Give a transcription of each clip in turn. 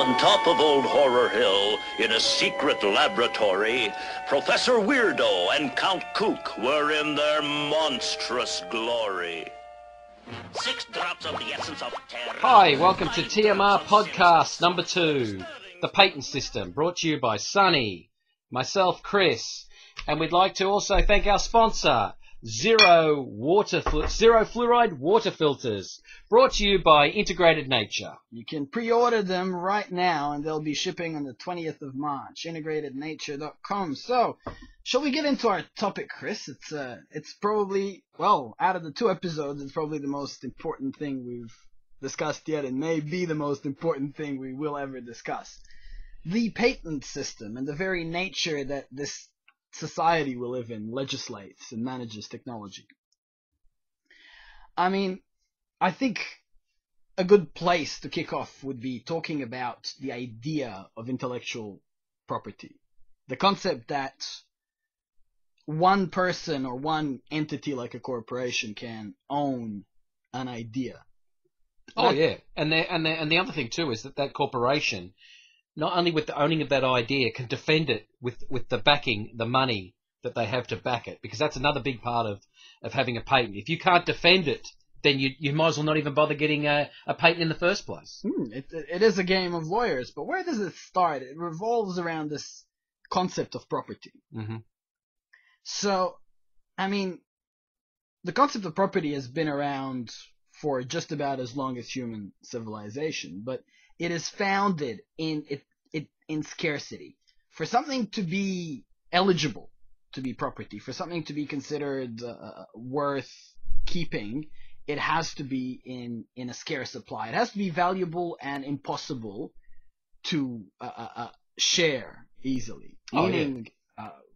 On top of Old Horror Hill, in a secret laboratory, Professor Weirdo and Count Kook were in their monstrous glory. 6 drops of the essence of terror. Hi, welcome to TMR Podcast number 2, The Patent System, brought to you by Sunny, myself, Chris, and we'd like to also thank our sponsor, Zero Fluoride Water Filters, brought to you by Integrated Nature. You can pre-order them right now, and they'll be shipping on the 20th of March, integratednature.com. So, shall we get into our topic, Chris? It's probably, well, out of the 2 episodes, it's probably the most important thing we've discussed yet, and may be the most important thing we will ever discuss. The patent system and the very nature that this society we live in legislates and manages technology. I mean, I think a good place to kick off would be talking about the idea of intellectual property. The concept that one person or one entity like a corporation can own an idea. Oh, yeah. And the other thing, too, is that corporation, not only with the owning of that idea, can defend it with the backing, the money that they have to back it, because that's another big part of having a patent. If you can't defend it, then you might as well not even bother getting a patent in the first place. It is a game of lawyers, but where does it start? It revolves around this concept of property. Mm-hmm. So, I mean, the concept of property has been around for just about as long as human civilization, but it is founded in scarcity. For something to be eligible to be property, for something to be considered worth keeping, it has to be in a scarce supply. It has to be valuable and impossible to share easily. Meaning,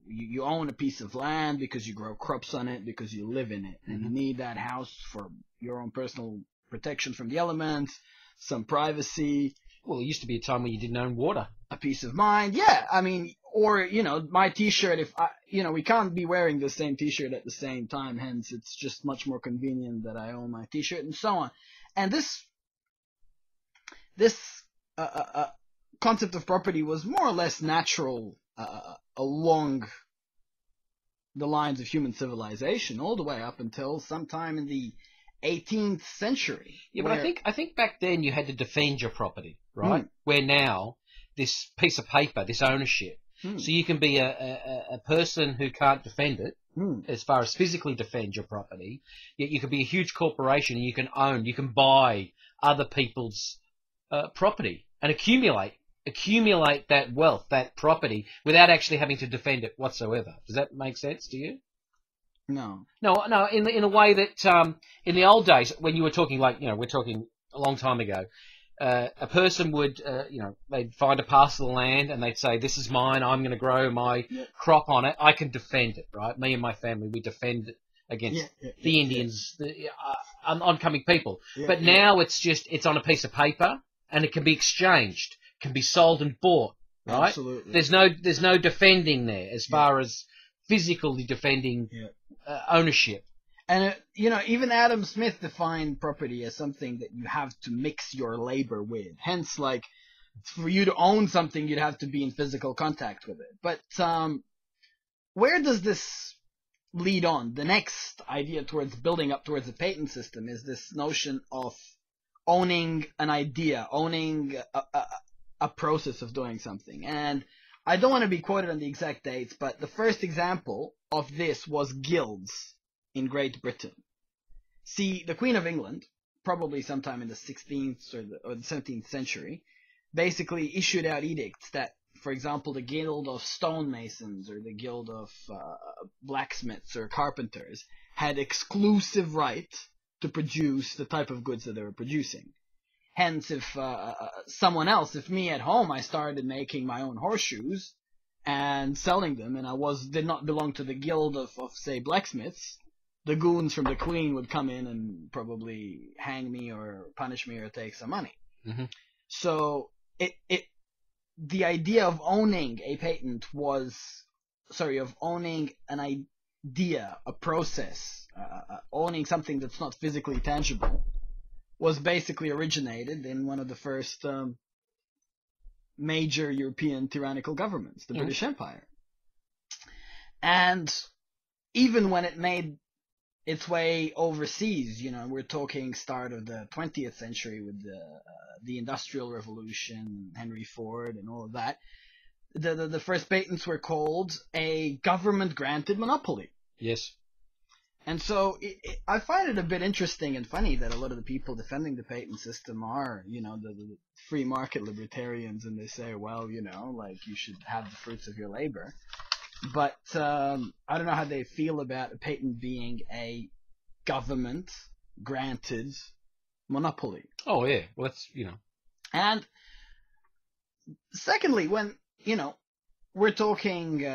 you own a piece of land because you grow crops on it, because you live in it, and you need that house for your own personal protection from the elements, some privacy. Well, it used to be a time when you didn't own water. A peace of mind, yeah. I mean, or, my T-shirt, we can't be wearing the same T-shirt at the same time, hence it's just much more convenient that I own my T-shirt and so on. And this concept of property was more or less natural along the lines of human civilization, all the way up until sometime in the 18th century. Yeah, but I think back then you had to defend your property, right? Where now, this piece of paper, this ownership, so you can be a person who can't defend it, as far as physically defend your property, yet you can be a huge corporation and you can buy other people's property and accumulate that wealth, that property, without actually having to defend it whatsoever. Does that make sense to you? No. In a way that in the old days, when you were talking, we're talking a long time ago, a person would, they'd find a parcel of land and they'd say, "This is mine. I'm going to grow my crop on it. I can defend it." Right? Me and my family, we defend it against the Indians, the oncoming people. But now it's on a piece of paper and it can be exchanged, can be sold and bought. Right? Absolutely. There's no defending there as far as physically defending ownership. And, even Adam Smith defined property as something that you have to mix your labor with. Hence, for you to own something, you'd have to be in physical contact with it. But where does this lead on? The next idea towards building up towards a patent system is this notion of owning an idea, owning a process of doing something. And I don't want to be quoted on the exact dates, but the first example of this was guilds in Great Britain. See, the Queen of England, probably sometime in the 16th or the 17th century, basically issued out edicts that, for example, the Guild of Stonemasons or the Guild of Blacksmiths or Carpenters had exclusive right to produce the type of goods that they were producing. Hence, if someone else, if me at home, I started making my own horseshoes and selling them, and did not belong to the guild of say, blacksmiths, the goons from the Queen would come in and probably hang me or punish me or take some money. Mm-hmm. So the idea of owning a patent of owning an idea, a process, owning something that's not physically tangible, was basically originated in one of the first major European tyrannical governments, the British Empire. And even when it made its way overseas, you know, we're talking start of the 20th century with the Industrial Revolution, Henry Ford and all of that, the first patents were called a government-granted monopoly. Yes. And so I find it a bit interesting and funny that a lot of the people defending the patent system are, you know, the free market libertarians, and they say, well, you know, like, you should have the fruits of your labor. But I don't know how they feel about a patent being a government-granted monopoly. Oh, yeah. Well, that's, you know. And secondly, when, you know, we're talking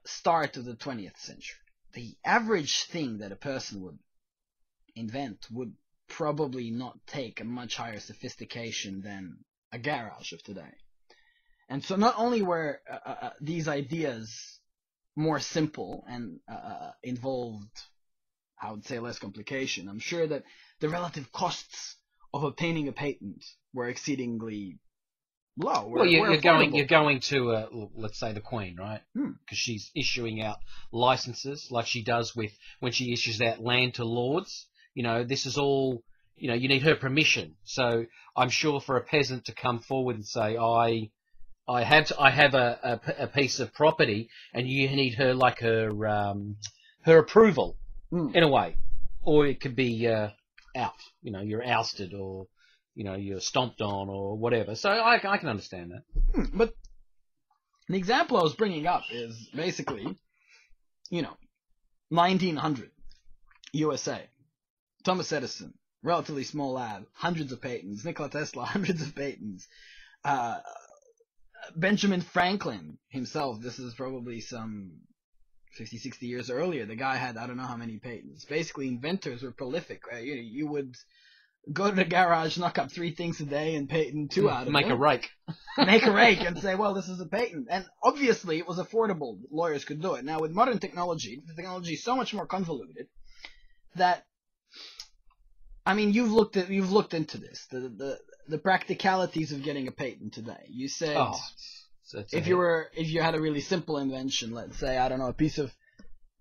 start of the 20th century, the average thing that a person would invent would probably not take a much higher sophistication than a garage of today. And so not only were these ideas more simple and involved, I would say, less complication, I'm sure that the relative costs of obtaining a patent were exceedingly low. Well, you're going to, let's say, the Queen, right? Because she's issuing out licenses like she does with when she issues out land to lords. You know, this is all, you know, you need her permission. So I'm sure for a peasant to come forward and say, I have a piece of property, and you need her, like, her approval in a way, or it could be out. You know, you're ousted, or you know, you're stomped on, or whatever. So I can understand that. But the example I was bringing up is basically, you know, 1900 USA, Thomas Edison, relatively small lab, hundreds of patents. Nikola Tesla, hundreds of patents. Benjamin Franklin himself, this is probably some 50, 60 years earlier, the guy had I don't know how many patents. Basically, inventors were prolific. Right? You would go to the garage, knock up 3 things a day, and patent 2 out of Make it. a rake. Make a rake and say, well, this is a patent. And obviously, it was affordable. Lawyers could do it. Now, with modern technology, the technology is so much more convoluted that, I mean, you've looked into this. The practicalities of getting a patent today. You said if you had a really simple invention, let's say, I don't know,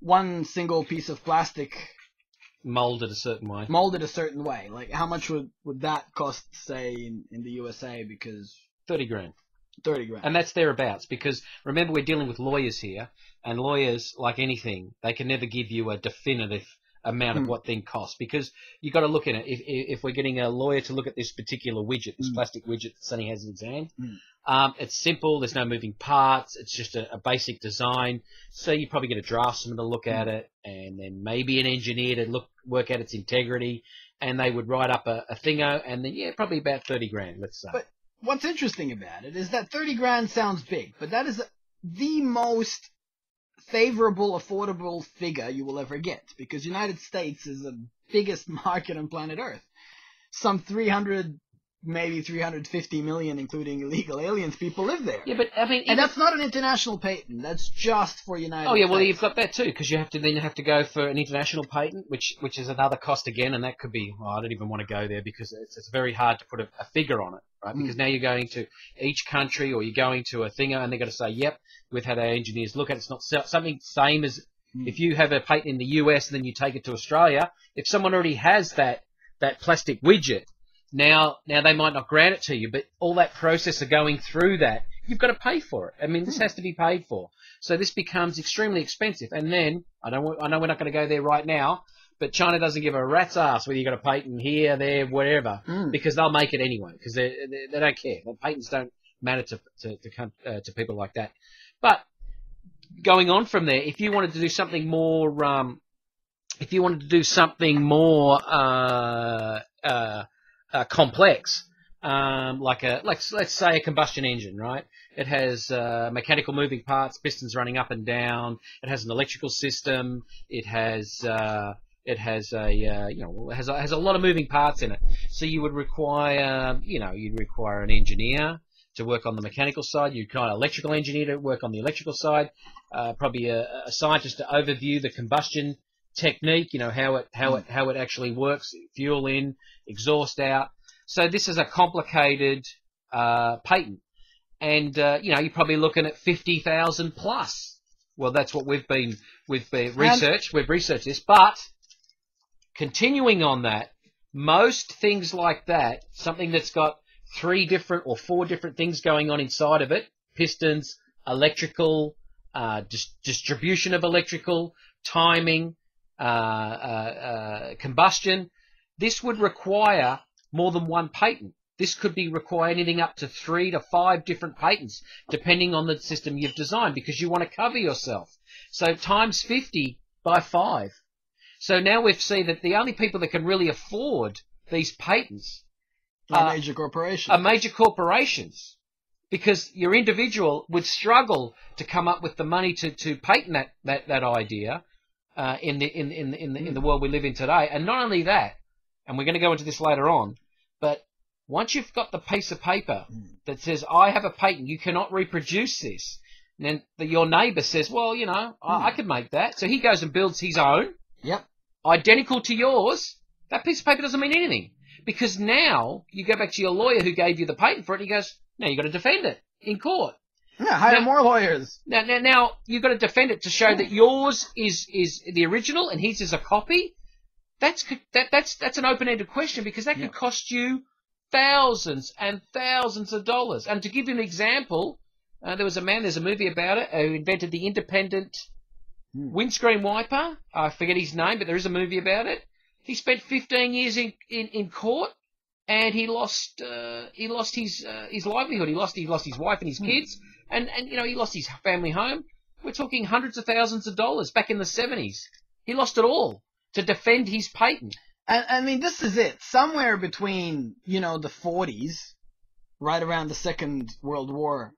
one single piece of plastic molded a certain way. Like, how much would that cost, say, in the USA? Because $30,000. 30 grand. And that's thereabouts, because remember, we're dealing with lawyers here, and lawyers, like anything, they can never give you a definitive amount of what thing costs, because you've got to look at it. If we're getting a lawyer to look at this particular widget, this plastic widget that Sonny has in his hand, it's simple. There's no moving parts. It's just a basic design. So you probably get a draftsman to look at it, and then maybe an engineer to work out its integrity, and they would write up a thingo, and then probably about 30 grand, let's say. But what's interesting about it is that 30 grand sounds big, but that is the most favorable, affordable figure you will ever get, because United States is the biggest market on planet Earth. Some 300, maybe 350 million, including illegal aliens, people live there. Yeah, but I mean, and that's not an international patent. That's just for United States. Oh yeah, well you've got that too, because you have to go for an international patent, which is another cost again, and that could be. Well, I don't even want to go there because it's very hard to put a figure on it, right? Because now you're going to each country, or you're going to a thinger, and they're going to say, "Yep, we've had our engineers look at it. It's not something same as if you have a patent in the US and then you take it to Australia. If someone already has that plastic widget." Now they might not grant it to you, but all that process of going through that, you've got to pay for it. I mean, this has to be paid for. So this becomes extremely expensive. And then, I know we're not going to go there right now, but China doesn't give a rat's ass whether you've got a patent here, there, whatever, because they'll make it anyway, because they don't care. The patents don't matter to people like that. But going on from there, if you wanted to do something more, complex, let's say a combustion engine, right? It has mechanical moving parts, pistons running up and down. It has an electrical system. It has a lot of moving parts in it. So you would require, an engineer to work on the mechanical side. You'd require an electrical engineer to work on the electrical side. Probably a scientist to overview the combustion technique, how it actually works, fuel in, exhaust out. So this is a complicated patent. and you're probably looking at 50,000 plus. Well, that's what we've researched. We've researched this, but continuing on that, most things like that, something that's got 3 different or 4 different things going on inside of it, pistons, electrical, distribution of electrical, timing, combustion, this would require more than one patent. This could be require anything up to 3 to 5 different patents, depending on the system you've designed, because you want to cover yourself. So times 50 by 5. So now we've seen that the only people that can really afford these patents are major corporations. Because your individual would struggle to come up with the money to patent that idea in the world we live in today. And not only that, and we're going to go into this later on, but once you've got the piece of paper that says, I have a patent, you cannot reproduce this, and then your neighbor says, well, I could make that. So he goes and builds his own, identical to yours. That piece of paper doesn't mean anything, because now you go back to your lawyer who gave you the patent for it, and he goes, now you've got to defend it in court. Yeah, hire more lawyers. Now you've got to defend it to show that yours is the original and his is a copy. That's an open-ended question, because that could cost you thousands and thousands of dollars. And to give you an example, there's a movie about it, who invented the independent windscreen wiper. I forget his name, but there is a movie about it. He spent 15 years in court, and he lost his livelihood. He lost his wife and his kids, and he lost his family home. We're talking hundreds of thousands of dollars back in the 70s. He lost it all to defend his patent. And I mean, this is it. Somewhere between the 40s, right around the Second World War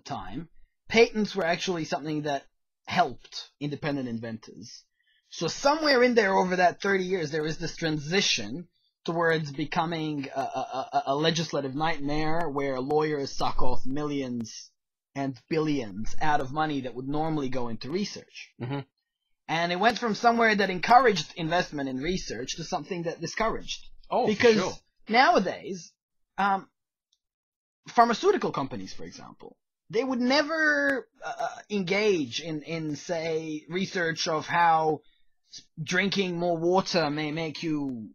time, patents were actually something that helped independent inventors. So somewhere in there, over that 30 years, there is this transition towards becoming a legislative nightmare where lawyers suck off millions and billions out of money that would normally go into research. Mm-hmm. And it went from somewhere that encouraged investment in research to something that discouraged. Oh, because for sure. Nowadays, pharmaceutical companies, for example, they would never engage in, say, research of how drinking more water may make you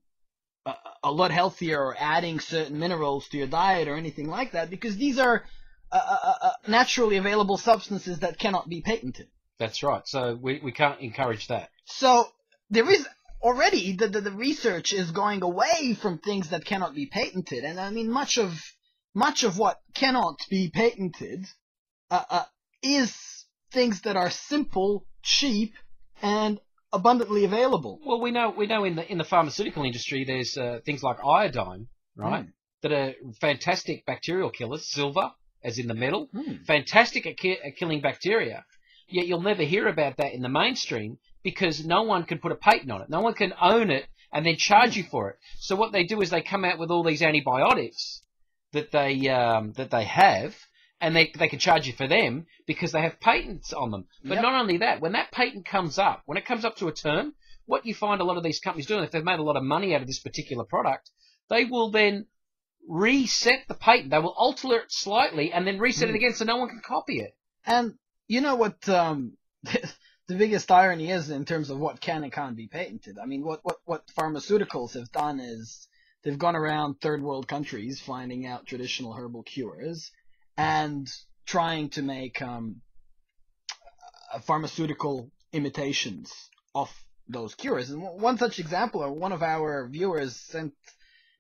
a lot healthier, or adding certain minerals to your diet or anything like that, because these are naturally available substances that cannot be patented. That's right. So we can't encourage that. So there is already the research is going away from things that cannot be patented, and I mean much of what cannot be patented is things that are simple, cheap, and abundantly available. Well, we know in the pharmaceutical industry there's things like iodine, right? That are fantastic bacterial killers. Silver, as in the metal, fantastic at killing bacteria. Yet you'll never hear about that in the mainstream, because no one can put a patent on it. No one can own it and then charge you for it. So what they do is they come out with all these antibiotics that they have, and they can charge you for them because they have patents on them. But not only that, when that patent comes up, when it comes up to a term, what you find a lot of these companies doing, if they've made a lot of money out of this particular product, they will then reset the patent. They will alter it slightly and then reset it again so no one can copy it. And you know what the biggest irony is in terms of what can and can't be patented? I mean, what pharmaceuticals have done is they've gone around third world countries finding out traditional herbal cures and trying to make pharmaceutical imitations of those cures. And one such example, one of our viewers sent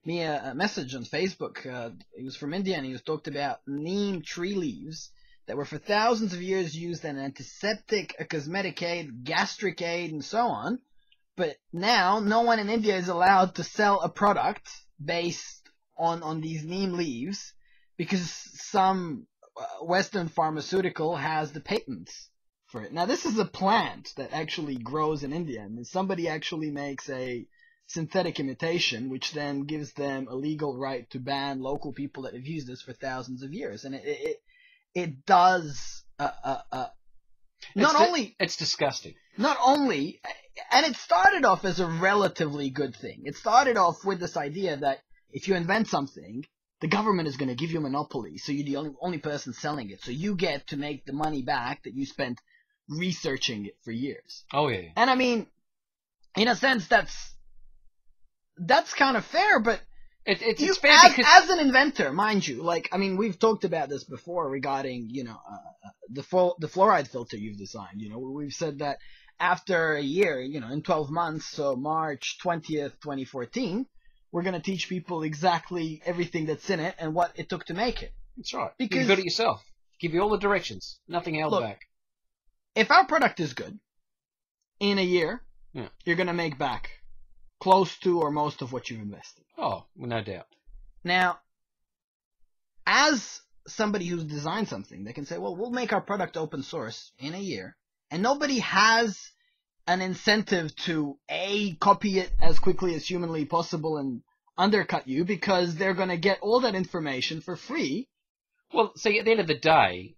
me a message on Facebook. He was from India, and he was talked about neem tree leaves that were for thousands of years used as an antiseptic, a cosmetic aid, gastric aid, and so on. But now, no one in India is allowed to sell a product based on these neem leaves because some Western pharmaceutical has the patents for it. Now, this is a plant that actually grows in India, and somebody actually makes a synthetic imitation, which then gives them a legal right to ban local people that have used this for thousands of years. And it does it's disgusting. Not only, and it started off as a relatively good thing. It started off with this idea that if you invent something the government is going to give you a monopoly, so you're the only person selling it. So you get to make the money back that you spent researching it for years. Oh, yeah. And I mean, in a sense, that's kind of fair, but it's fair because... As an inventor, mind you, like, I mean, we've talked about this before regarding, the fluoride filter you've designed. We've said that after a year, in 12 months, so March 20th, 2014, we're going to teach people exactly everything that's in it and what it took to make it. That's right. Because you build it yourself. Give you all the directions. Nothing held back. If our product is good, in a year, you're going to make back close to or most of what you've invested. Oh, no doubt. Now, as somebody who's designed something, they can say, well, we'll make our product open source in a year, and nobody has an incentive to, A, copy it as quickly as humanly possible and undercut you, because they're going to get all that information for free. Well, see, at the end of the day,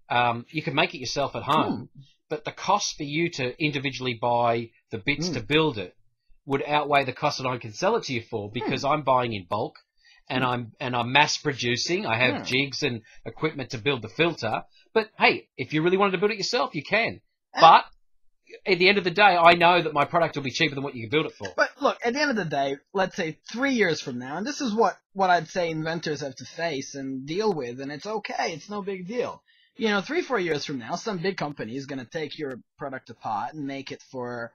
you can make it yourself at home, but the cost for you to individually buy the bits to build it would outweigh the cost that I can sell it to you for, because I'm buying in bulk and I'm mass producing. I have jigs and equipment to build the filter. But hey, if you really wanted to build it yourself, you can. But at the end of the day, I know that my product will be cheaper than what you can build it for. But look, at the end of the day, let's say 3 years from now, and this is what I'd say inventors have to face and deal with, and it's okay, it's no big deal. 3-4 years from now, some big company is going to take your product apart and make it for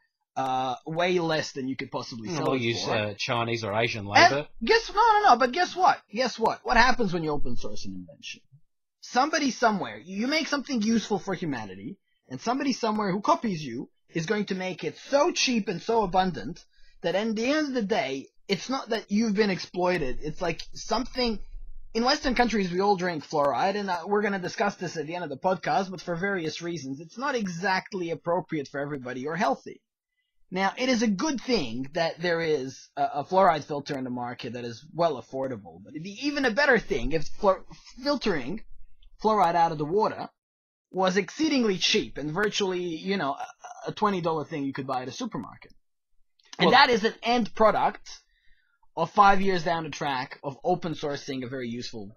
way less than you could possibly sell it for. We'll use Chinese or Asian labor. But guess what? What happens when you open source an invention? Somebody somewhere, you make something useful for humanity, and somebody somewhere who copies you is going to make it so cheap and so abundant that at the end of the day, it's not that you've been exploited. It's like something... In Western countries, we all drink fluoride, and we're going to discuss this at the end of the podcast, but for various reasons, it's not exactly appropriate for everybody or healthy. Now, it is a good thing that there is a fluoride filter in the market that is well affordable, but it'd be even a better thing if filtering fluoride out of the water was exceedingly cheap and virtually, a $20 thing you could buy at a supermarket. And that is an end product of 5 years down the track of open sourcing a very useful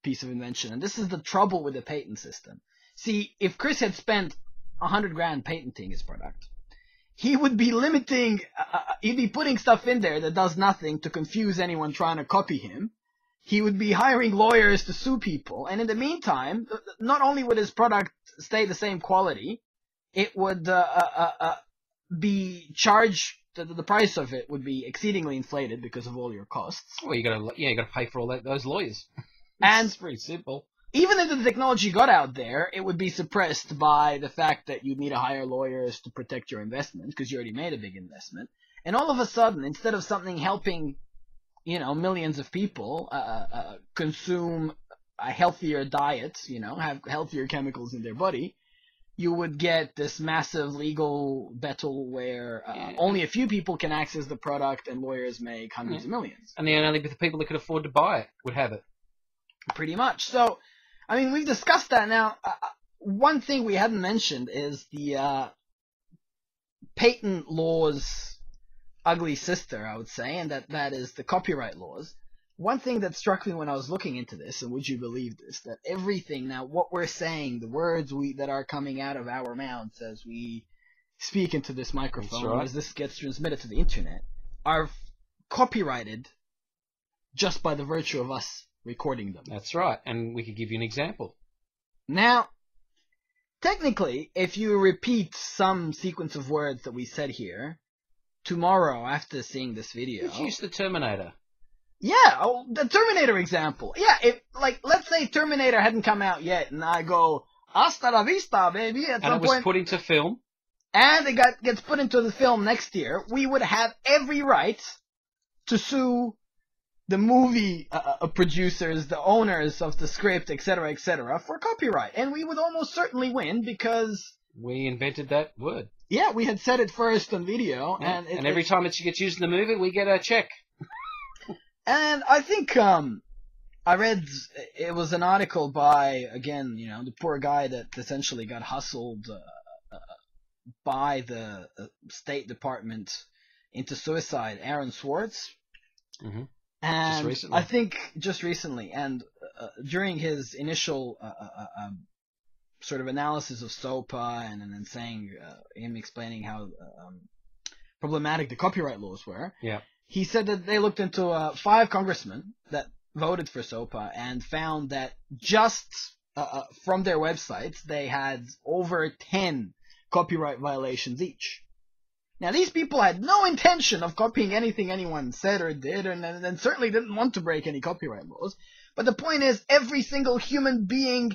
piece of invention. And this is the trouble with the patent system. See, if Chris had spent $100,000 patenting his product, he would be limiting, he'd be putting stuff in there that does nothing to confuse anyone trying to copy him. He would be hiring lawyers to sue people. And in the meantime, not only would his product stay the same quality, it would be charged, the price of it would be exceedingly inflated because of all your costs. Well, you gotta pay for all those lawyers. And it's pretty simple. Even if the technology got out there, it would be suppressed by the fact that you'd need to hire lawyers to protect your investment because you already made a big investment. And all of a sudden, instead of something helping, millions of people consume a healthier diet, have healthier chemicals in their body, you would get this massive legal battle where only a few people can access the product and lawyers make hundreds of millions. And then only the people that could afford to buy it would have it. Pretty much. So, I mean, we've discussed that. Now, one thing we hadn't mentioned is the patent law's ugly sister, I would say, and that is the copyright laws. One thing that struck me when I was looking into this, and would you believe this, that everything, now what we're saying, the words that are coming out of our mouths as we speak into this microphone, as this gets transmitted to the internet, are copyrighted just by the virtue of us recording them. That's right, and we could give you an example. Now, technically, if you repeat some sequence of words that we said here, tomorrow after seeing this video... Let's use the Terminator. Yeah, the Terminator example. Yeah, let's say Terminator hadn't come out yet, and I go, hasta la vista, baby, at some point. And it was put into film. And it gets put into the film next year. We would have every right to sue the movie producers, the owners of the script, etc., for copyright. And we would almost certainly win because... we invented that word. Yeah, we had said it first on video. Yeah. And every time it gets used in the movie, we get a check. And I think I read, it was an article by, again, the poor guy that essentially got hustled by the State Department into suicide, Aaron Swartz. Mm-hmm. And just recently. I think just recently, and during his initial sort of analysis of SOPA and then saying, him explaining how problematic the copyright laws were, yeah. he said that they looked into 5 congressmen that voted for SOPA and found that just from their websites they had over 10 copyright violations each. Now, these people had no intention of copying anything anyone said or did, and certainly didn't want to break any copyright laws. But the point is, every single human being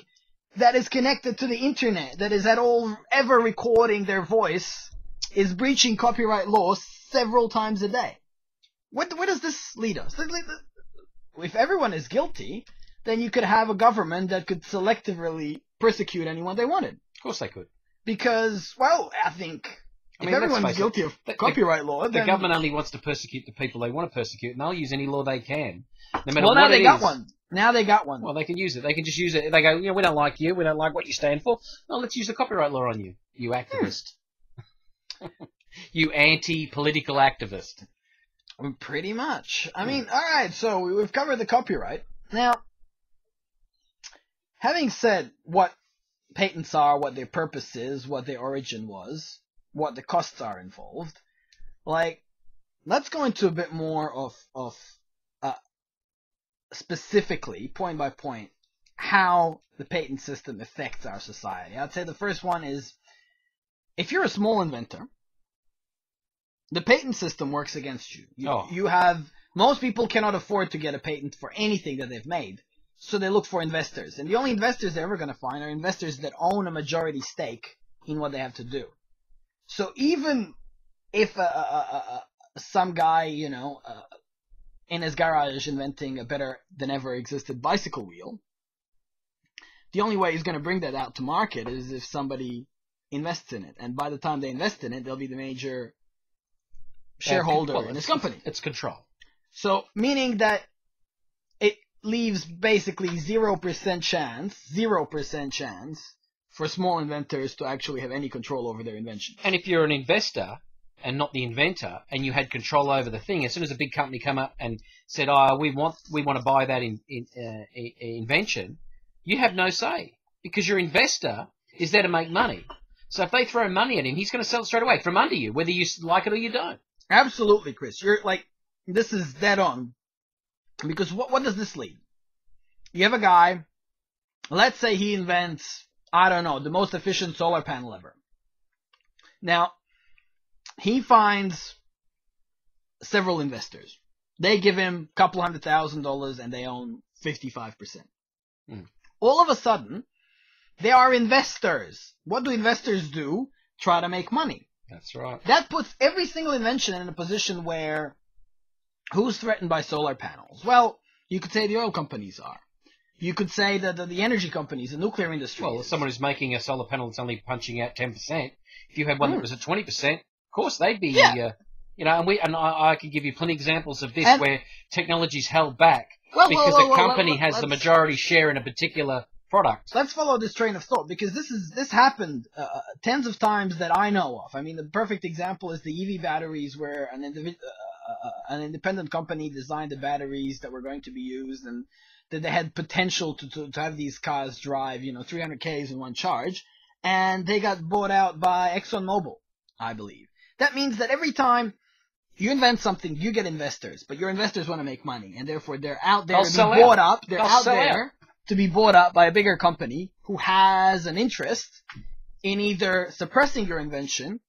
that is connected to the internet, that is at all ever recording their voice, is breaching copyright laws several times a day. Where does this lead us? If everyone is guilty, then you could have a government that could selectively persecute anyone they wanted. Of course they could. Because, well, I think... I if mean, everyone's guilty of copyright law, then... The government only wants to persecute the people they want to persecute, and they'll use any law they can. No matter well, now what they got one. Now they got one. Well, they can use it. They can just use it. They go, we don't like you. We don't like what you stand for. No, let's use the copyright law on you, you activist. You anti-political activist. Pretty much. I mean, all right, so we've covered the copyright. Now, having said what patents are, what their purpose is, what their origin was, what the costs are involved, let's go into a bit more of specifically, point by point, how the patent system affects our society. I'd say the first one is, if you're a small inventor, the patent system works against you. Most people cannot afford to get a patent for anything that they've made, so they look for investors. And the only investors they're ever going to find are investors that own a majority stake in what they have to do. So even if some guy, in his garage inventing a better than ever existed bicycle wheel, the only way he's going to bring that out to market is if somebody invests in it. And by the time they invest in it, they'll be the major shareholder in his company. It's control. So, meaning that it leaves basically 0% chance for small inventors to actually have any control over their invention. And if you're an investor and not the inventor, and you had control over the thing, as soon as a big company come up and said, we want to buy that invention, you have no say, because your investor is there to make money. So if they throw money at him, he's going to sell it straight away from under you, whether you like it or you don't. Absolutely, Chris. This is dead on. Because what does this lead? You have a guy, let's say he invents, I don't know, the most efficient solar panel ever. Now, he finds several investors. They give him a couple $100,000 and they own 55%. All of a sudden, they are investors. What do investors do? Try to make money. That's right. That puts every single invention in a position where who's threatened by solar panels? Well, you could say the oil companies are. You could say that the energy companies, the nuclear industry. Well, someone who's making a solar panel that's only punching out 10%. If you had one that was at 20%, of course they'd be, and I can give you plenty of examples of this where technology's held back because a company has the majority share in a particular product. Let's follow this train of thought, because this happened tens of times that I know of. I mean, the perfect example is the EV batteries, where an independent company designed the batteries that were going to be used, and that they had potential to have these cars drive 300 k's in one charge, and they got bought out by ExxonMobil, I believe. That means that every time you invent something, you get investors, but your investors want to make money, and therefore they're out there to be bought up. They're out there to be bought up by a bigger company who has an interest in either suppressing your invention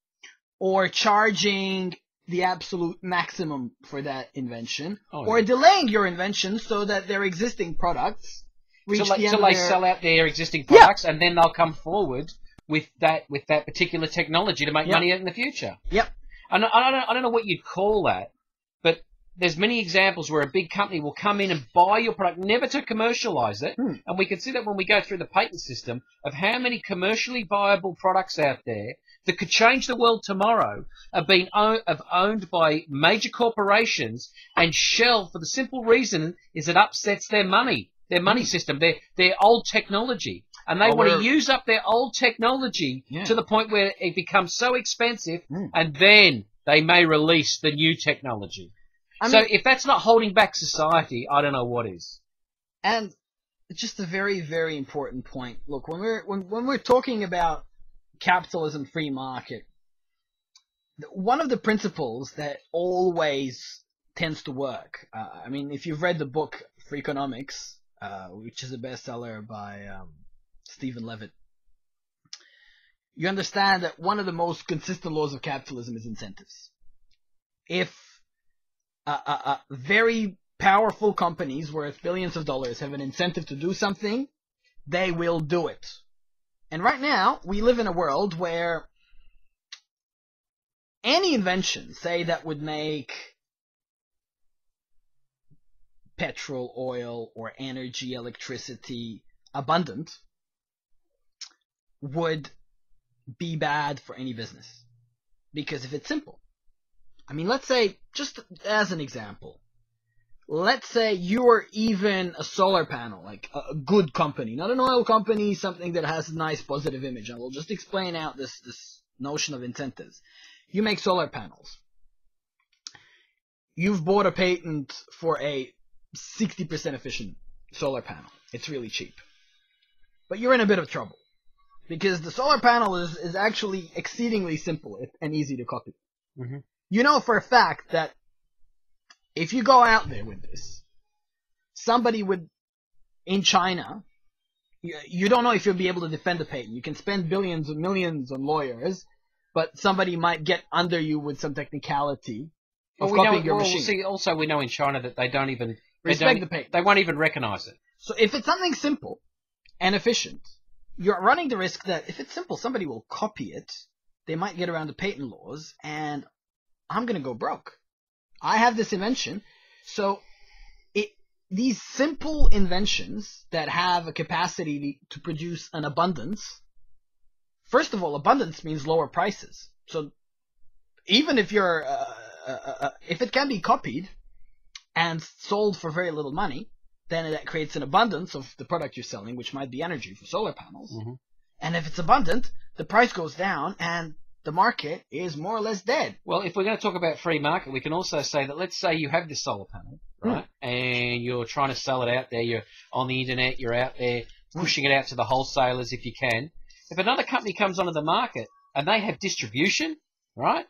or charging the absolute maximum for that invention, or delaying your invention so that their existing products reach the end until they sell out their existing products, and then they'll come forward with that particular technology to make money in the future. Yep. And I don't know what you'd call that, but there's many examples where a big company will come in and buy your product, never to commercialize it, and we can see that when we go through the patent system of how many commercially viable products out there that could change the world tomorrow are owned by major corporations and shell for the simple reason is it upsets their money system, their old technology. And they want to use up their old technology to the point where it becomes so expensive, and then they may release the new technology. So if that's not holding back society, I don't know what is. And just a very, very important point. Look, when we're talking about capitalism, free market, one of the principles that always tends to work. I mean, if you've read the book Free Economics, which is a bestseller by Stephen Levitt, you understand that one of the most consistent laws of capitalism is incentives. If very powerful companies worth billions of dollars have an incentive to do something, they will do it. And right now, we live in a world where any invention, say, that would make petrol, oil, or energy, electricity abundant, would be bad for any business. Because if it's simple, I mean, let's say, just as an example, let's say you're even a solar panel, like a good company, not an oil company, something that has a nice positive image. And we'll just explain out this notion of incentives. You make solar panels. You've bought a patent for a 60% efficient solar panel. It's really cheap. But you're in a bit of trouble. Because the solar panel is actually exceedingly simple and easy to copy. Mm-hmm. You know for a fact that if you go out there with this, somebody would, in China, you don't know if you'll be able to defend the patent. You can spend billions and millions on lawyers, but somebody might get under you with some technicality of copying your machine. See, also we know in China that they don't even respect the patent. They won't even recognize it. So if it's something simple and efficient, you're running the risk that if it's simple, somebody will copy it. They might get around the patent laws, and I'm going to go broke. I have this invention, so these simple inventions that have a capacity to produce an abundance. First of all, abundance means lower prices. So even if you're, if it can be copied and sold for very little money, then that creates an abundance of the product you're selling, which might be energy for solar panels. Mm-hmm. And if it's abundant, the price goes down and the market is more or less dead. Well, if we're going to talk about free market, we can also say that, let's say you have this solar panel, right? And you're trying to sell it out there. You're on the internet. You're out there pushing it out to the wholesalers if you can. If another company comes onto the market and they have distribution, right,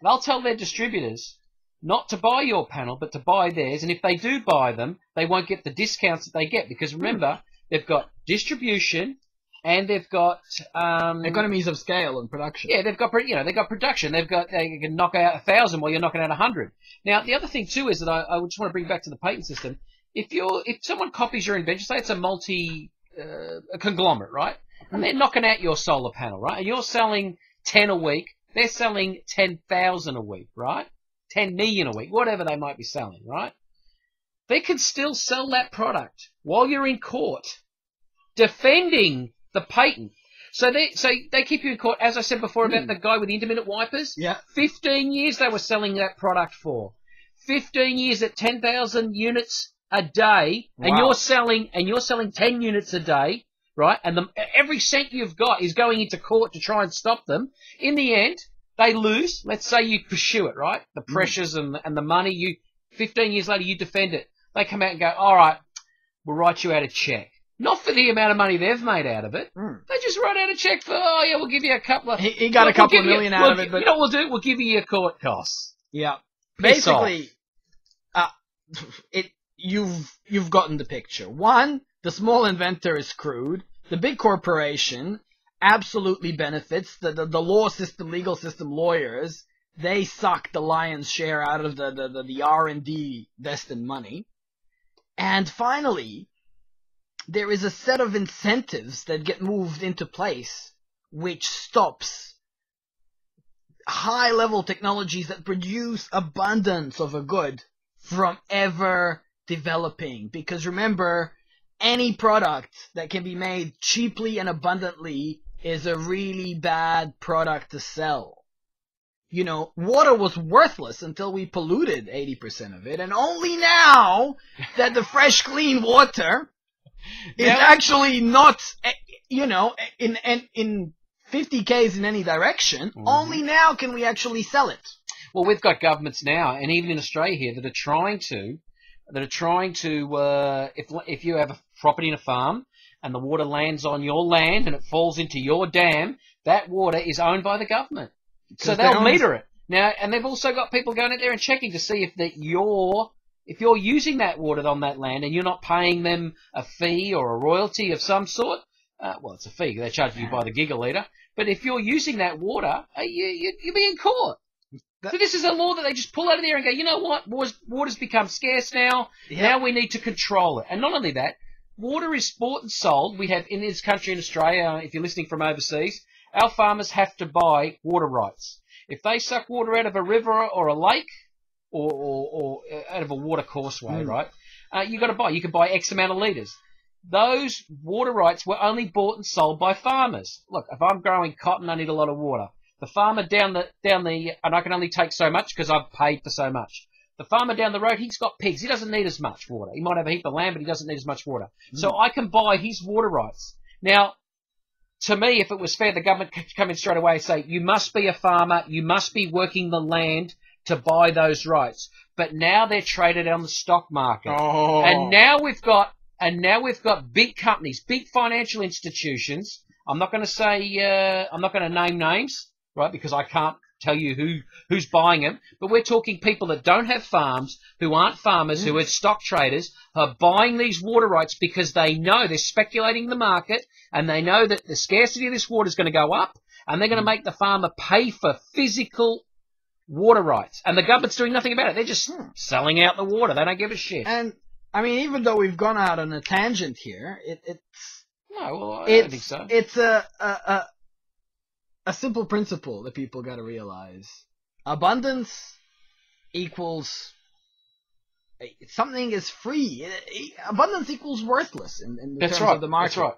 they'll tell their distributors not to buy your panel, but to buy theirs. And if they do buy them, they won't get the discounts that they get. Because remember, they've got distribution and they've got economies of scale and production. Yeah, they've got production. They can knock out 1,000 while you're knocking out 100. Now, the other thing too is that I just want to bring back to the patent system. If someone copies your invention, say it's a conglomerate, right? And they're knocking out your solar panel, right? And you're selling 10 a week. They're selling 10,000 a week, right? 10 million a week, whatever they might be selling, right? They can still sell that product while you're in court defending the patent. So they keep you in court, as I said before about the guy with the intermittent wipers. Yeah. 15 years they were selling that product for. 15 years at 10,000 units a day, wow. and you're selling 10 units a day, right? And every cent you've got is going into court to try and stop them. In the end, they lose. Let's say you pursue it, right? The pressures and the money. 15 years later, you defend it. They come out and go, all right, we'll write you out a check. Not for the amount of money they've made out of it. They just write out a check for, oh, yeah, we'll give you a couple of... He got a couple of million out of it. But you know what we'll do? We'll give you your court costs. Yeah. Basically, you've gotten the picture. One, the small inventor is screwed. The big corporation absolutely benefits. The law system, legal system, lawyers, they suck the lion's share out of the R&D destined money. And finally, there is a set of incentives that get moved into place which stops high-level technologies that produce abundance of a good from ever developing. Because remember, any product that can be made cheaply and abundantly is a really bad product to sell. You know, water was worthless until we polluted 80% of it, and only now that the fresh, clean water is actually not, you know, in 50 Ks in any direction, only now can we actually sell it. Well, we've got governments now, and even in Australia here, that are trying to, if you have a property in a farm and the water lands on your land and it falls into your dam, that water is owned by the government. So they'll meter it now, and they've also got people going out there and checking to see if you're using that water on that land and you're not paying them a fee or a royalty of some sort. Well, it's a fee. They charge you by the gigalitre. But if you're using that water, you'll be in court. So this is a law that they just pull out of there and go, you know what? Water's become scarce now. Yep. Now we need to control it. And not only that, water is bought and sold. We have, in this country, in Australia, if you're listening from overseas, our farmers have to buy water rights. If they suck water out of a river or a lake or out of a water causeway, right, you got to buy. You can buy X amount of litres. Those water rights were only bought and sold by farmers. Look, if I'm growing cotton, I need a lot of water. The farmer down the, and I can only take so much because I've paid for so much. The farmer down the road, he's got pigs. He doesn't need as much water. He might have a heap of land, but he doesn't need as much water. So I can buy his water rights. Now, to me, if it was fair, the government could come in straight away and say, you must be a farmer, you must be working the land to buy those rights. But now they're traded on the stock market. Oh. And now we've got big companies, big financial institutions. I'm not going to name names, right? Because I can't tell you who's buying them. But we're talking people that don't have farms, who aren't farmers, who are stock traders, are buying these water rights because they know they're speculating the market, and they know that the scarcity of this water is going to go up, and they're going to make the farmer pay for physical water rights. And the government's doing nothing about it. They're just selling out the water. They don't give a shit. And I mean, even though we've gone out on a tangent here, I don't think so. It's a simple principle that people got to realize. Abundance equals something is free. Abundance equals worthless in the terms of the market. That's right.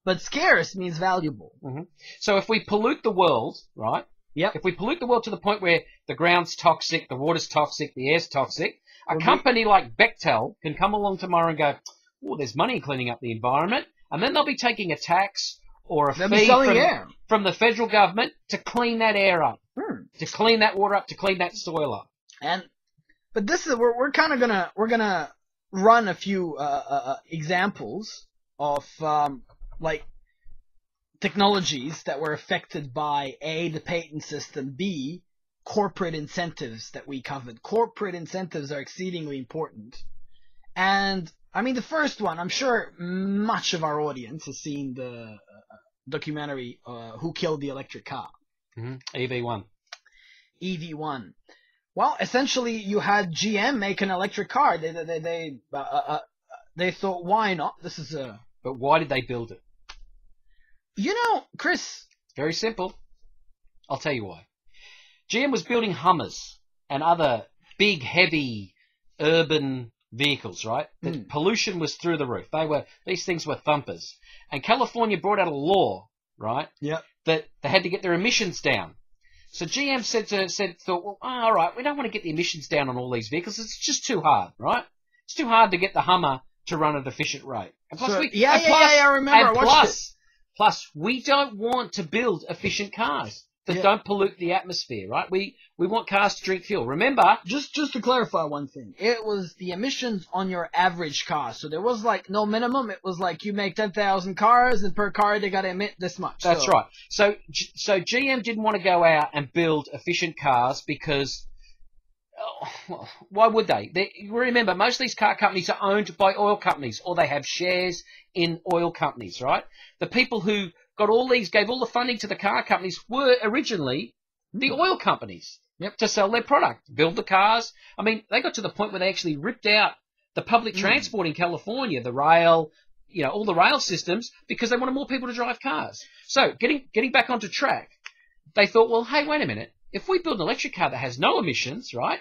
But scarce means valuable. Mm-hmm. So if we pollute the world, right? Yep. If we pollute the world to the point where the ground's toxic, the water's toxic, the air's toxic, a company like Bechtel can come along tomorrow and go, oh, there's money in cleaning up the environment, and then they'll be taking a tax or a fee from the federal government to clean that air up, to clean that water up, to clean that soil up. But this is we're kind of gonna run a few examples of like technologies that were affected by A, the patent system, B, corporate incentives that we covered. Corporate incentives are exceedingly important. And I mean, the first one, I'm sure much of our audience has seen the documentary Who Killed the Electric Car? EV1. EV1. Well, essentially, you had GM make an electric car. They thought, why not? This is a. But why did they build it? You know, Chris. It's very simple. I'll tell you why. GM was building Hummers and other big, heavy, urban vehicles, right? The pollution was through the roof. These things were thumpers. And California brought out a law, right? Yeah. That they had to get their emissions down. So GM thought, well, all right, we don't want to get the emissions down on all these vehicles. It's just too hard, right? It's too hard to get the Hummer to run at an efficient rate. And plus, I remember. Plus, we don't want to build efficient cars that don't pollute the atmosphere, right? We want cars to drink fuel. Remember, just to clarify one thing, it was the emissions on your average car. So there was like no minimum. It was like you make 10,000 cars, and per car they got to emit this much. That's right. So GM didn't want to go out and build efficient cars because why would they? Remember, most of these car companies are owned by oil companies, or they have shares in oil companies, right? The people who gave all the funding to the car companies were originally the oil companies to sell their product, build the cars. I mean, they got to the point where they actually ripped out the public transport in California, the rail, all the rail systems, because they wanted more people to drive cars. So getting back onto track, they thought, well, hey, wait a minute. If we build an electric car that has no emissions, right,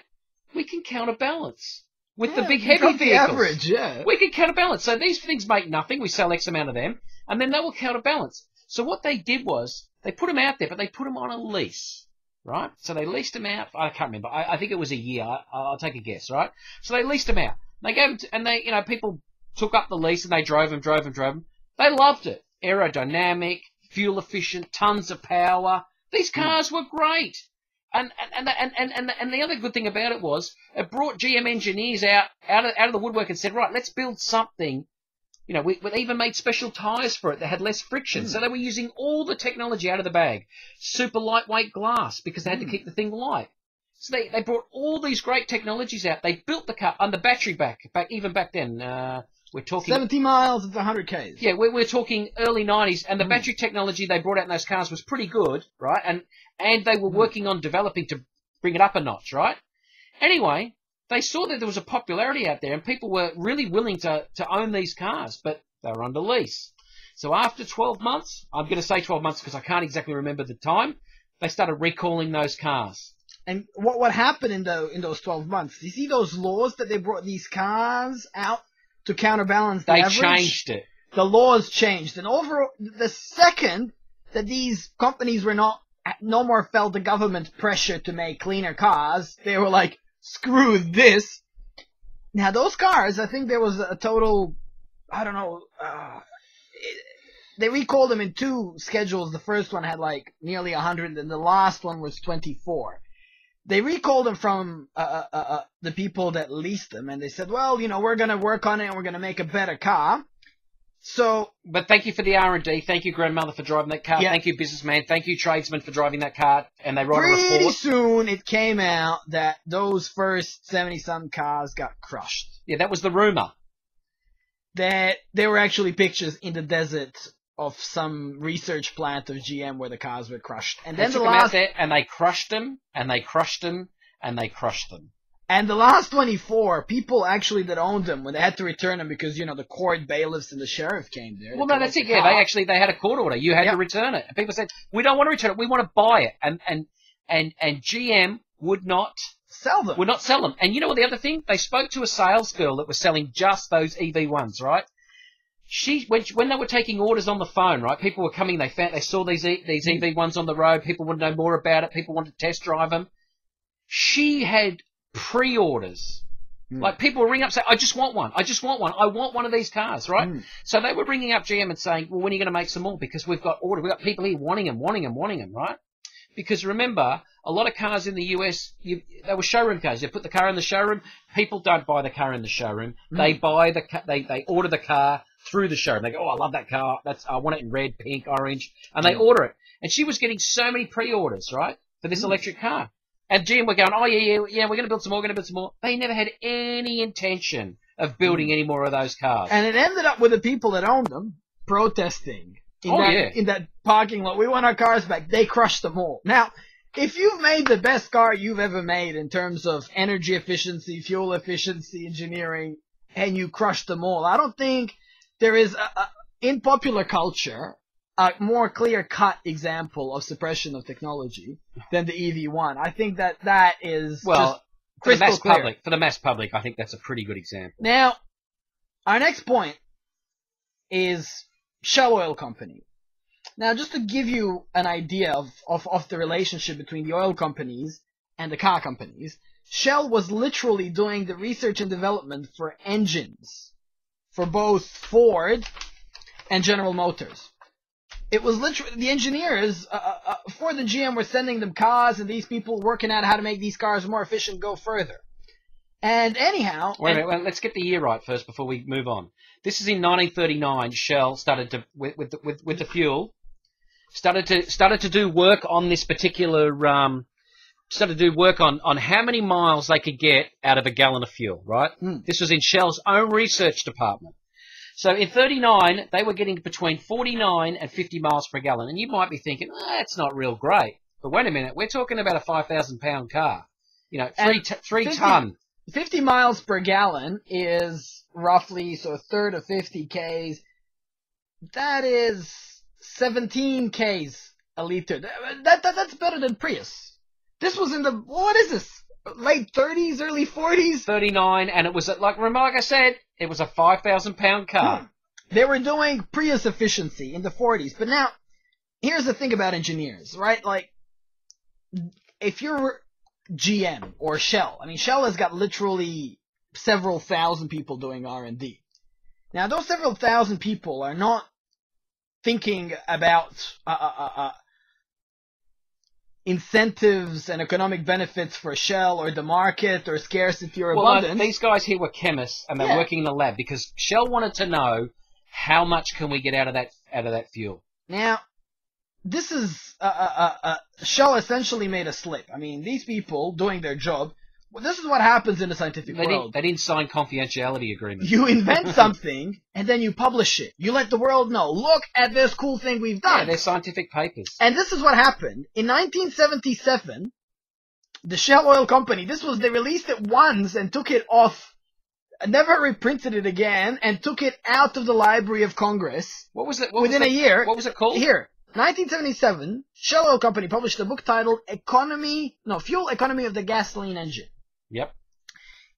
we can counterbalance with the big heavy vehicles. Average, we can counterbalance. So these things make nothing. We sell X amount of them, and then they will counterbalance. So what they did was they put them out there, but they put them on a lease, right? So they leased them out. I can't remember. I think it was a year. I'll take a guess, right? So they leased them out. They gave them and they, people took up the lease and they drove them. They loved it. Aerodynamic, fuel efficient, tons of power. These cars were great. And the other good thing about it was it brought GM engineers out of the woodwork and said, right, let's build something. You know, we even made special tyres for it that had less friction. So they were using all the technology out of the bag. Super lightweight glass because they had to keep the thing light. So they brought all these great technologies out. They built the car on the battery even back then. We're talking 70 miles at 100 Ks. Yeah, we're talking early 90s, and the battery technology they brought out in those cars was pretty good, right? And they were working on developing to bring it up a notch, right? Anyway, they saw that there was a popularity out there, and people were really willing to own these cars, but they were under lease. So after 12 months, I'm going to say 12 months because I can't exactly remember the time, they started recalling those cars. And what happened in those 12 months? You see those laws that they brought these cars out to counterbalance the average? They changed it. The laws changed. And over the second that these companies were no more felt the government pressure to make cleaner cars, they were like, screw this. Now, those cars, I think there was a total, I don't know, they recalled them in 2 schedules. The first one had like nearly 100, and the last one was 24. They recalled them from the people that leased them, and they said, well, you know, we're going to work on it, and we're going to make a better car. So, but thank you for the R&D. Thank you, grandmother, for driving that car. Yeah. Thank you, businessman. Thank you, tradesman, for driving that car. And they wrote a report. Pretty soon it came out that those first 70-some cars got crushed. Yeah, that was the rumor. That there were actually pictures in the desert of some research plant of GM where the cars were crushed. And then they took them out there, and they crushed them, and they crushed them, and they crushed them. And the last 24, people actually that owned them, when they had to return them because, you know, the court bailiffs and the sheriff came there. Well, no, that's it. Yeah, they had a court order. You had to return it. And people said, we don't want to return it. We want to buy it. And GM would not sell them. Would not sell them. And you know what the other thing? They spoke to a sales girl that was selling just those EV1s, right? When they were taking orders on the phone, right? People were coming. They saw these EV1s on the road. People wanted to know more about it. People wanted to test drive them. She had pre-orders. Like people were ringing up saying, I just want one. I want one of these cars, right? So they were ringing up GM and saying, well, when are you going to make some more? Because we've got orders. We've got people here wanting them, right? Because remember, a lot of cars in the US, they were showroom cars. You put the car in the showroom. People don't buy the car in the showroom. They they order the car through the showroom. They go, oh, I love that car. I want it in red, pink, orange. And they order it. And she was getting so many pre-orders, right, for this electric car. And GM were going, oh, yeah, we're going to build some more, They never had any intention of building any more of those cars. And it ended up with the people that owned them protesting in that parking lot. We want our cars back. They crushed them all. Now, if you've made the best car you've ever made in terms of energy efficiency, fuel efficiency, engineering, and you crushed them all, I don't think there is, in popular culture, a more clear-cut example of suppression of technology than the EV1. I think that is just crystal clear. For the mass public, I think that's a pretty good example. Now, our next point is Shell Oil Company. Now, just to give you an idea of the relationship between the oil companies and the car companies, Shell was literally doing the research and development for engines for both Ford and General Motors. It was literally the engineers for the GM were sending them cars, and these people working out how to make these cars more efficient, go further. And anyhow, wait a minute. Well, let's get the year right first before we move on. This is in 1939. Shell started to with the fuel started to do work on this particular started to do work on how many miles they could get out of a gallon of fuel. Right. This was in Shell's own research department. So in 39, they were getting between 49 and 50 miles per gallon. And you might be thinking, that's not real great. But wait a minute, we're talking about a 5,000-pound car. You know, 3 ton. 50 miles per gallon is roughly, so a third of 50 Ks. That is 17 Ks a liter. That's better than Prius. This was in the, what is this? Late 30s, early 40s? 39, and it was, remember, like I said, it was a 5,000-pound car. They were doing Prius efficiency in the 40s. But now, here's the thing about engineers, right? Like, if you're GM or Shell, I mean, Shell has got literally several thousand people doing R&D. Now, those several thousand people are not thinking about incentives and economic benefits for Shell or the market or scarcity or abundance. These guys here were chemists and they're working in the lab because Shell wanted to know how much can we get out of that fuel. Now, this is Shell essentially made a slip. I mean, these people doing their job. Well, this is what happens in the scientific world. They didn't sign confidentiality agreements. You invent something, and then you publish it. You let the world know, look at this cool thing we've done. Yeah, they're scientific papers. And this is what happened. In 1977, the Shell Oil Company, they released it once and took it off, never reprinted it again, and took it out of the Library of Congress. What was it? Within a year. What was it called? Here. 1977, Shell Oil Company published a book titled Fuel Economy of the Gasoline Engine. Yep.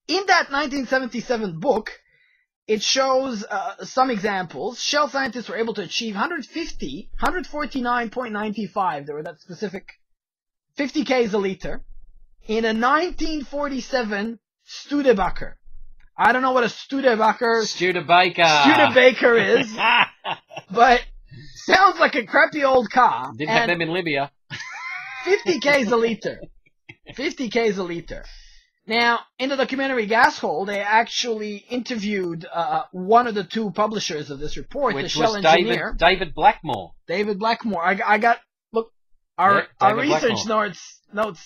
In that 1977 book, it shows some examples. Shell scientists were able to achieve 149.95, there were that specific 50 Ks a liter, in a 1947 Studebaker. I don't know what a Studebaker is, but sounds like a crappy old car. Didn't have them in Libya. 50 Ks a liter. 50 Ks a liter. Now, in the documentary Gas Hole, they actually interviewed one of the two publishers of this report, the Shell engineer. David Blackmore. David Blackmore. I got, look, our research notes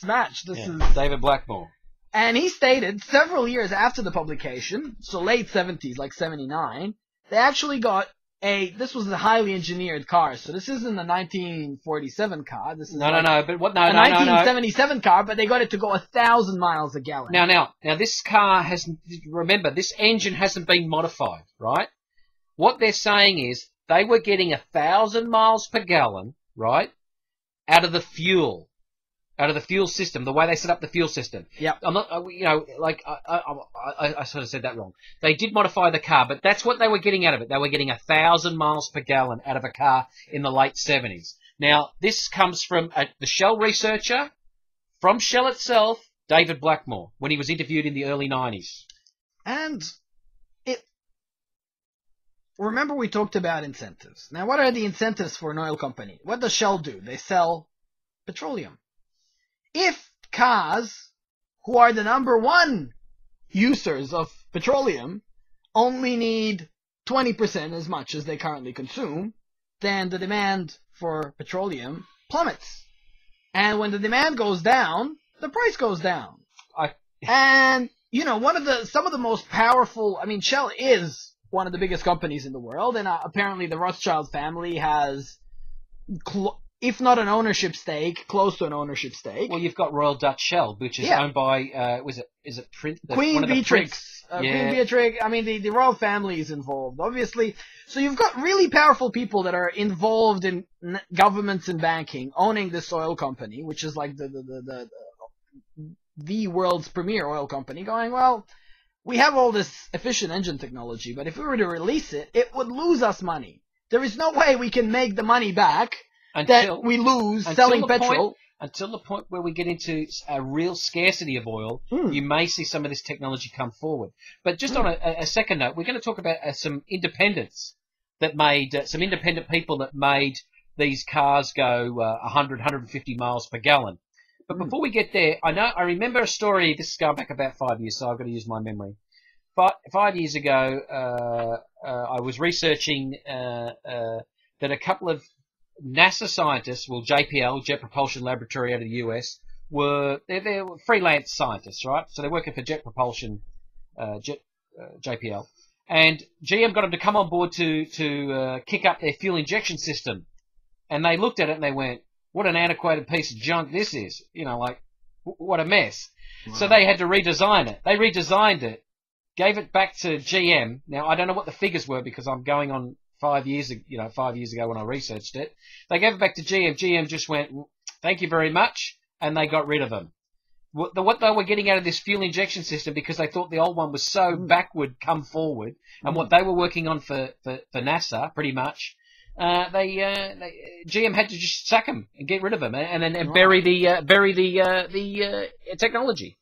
match. This is David Blackmore. And he stated several years after the publication, so late 70s, like 79, they actually got this was a highly engineered car. So this isn't a 1947 car. This is a 1977 car, but they got it to go 1,000 miles a gallon. Now, this car remember, this engine hasn't been modified, right? What they're saying is they were getting 1,000 miles per gallon, right, out of the fuel system, the way they set up the fuel system. Yeah. I'm not, I sort of said that wrong. They did modify the car, but that's what they were getting out of it. They were getting 1,000 miles per gallon out of a car in the late 70s. Now, this comes from the Shell researcher, from Shell itself, David Blackmore, when he was interviewed in the early 90s. And remember we talked about incentives. Now, what are the incentives for an oil company? What does Shell do? They sell petroleum. If cars, who are the number one users of petroleum, only need 20% as much as they currently consume, then the demand for petroleum plummets. And when the demand goes down, the price goes down. And, some of the most powerful, Shell is one of the biggest companies in the world, and apparently the Rothschild family has if not an ownership stake, close to an ownership stake. Well, you've got Royal Dutch Shell, which is owned by, Queen Beatrix. Queen Beatrix. The royal family is involved, obviously. So you've got really powerful people that are involved in governments and banking, owning this oil company, which is like the world's premier oil company, going, well, we have all this efficient engine technology, but if we were to release it, it would lose us money. There is no way we can make the money back that we lose selling petrol. Until the point where we get into a real scarcity of oil, you may see some of this technology come forward. But just on a second note, we're going to talk about some independents that made, some independent people that made these cars go 100, 150 miles per gallon. But before we get there, I remember a story, this is going back about 5 years, so I've got to use my memory. 5 years ago, I was researching that a couple of NASA scientists, JPL, Jet Propulsion Laboratory out of the US, they're freelance scientists, right? So they're working for Jet Propulsion, JPL. And GM got them to come on board to kick up their fuel injection system. And they looked at it and they went, what an antiquated piece of junk this is. What a mess. Wow. So they had to redesign it. They redesigned it, gave it back to GM. Now, I don't know what the figures were because I'm going on 5 years ago when I researched it. They gave it back to GM. GM just went, thank you very much, and they got rid of them. What they were getting out of this fuel injection system, because they thought the old one was so backward, come forward, and what they were working on for NASA, pretty much, GM had to just sack them and get rid of them, and then bury the technology.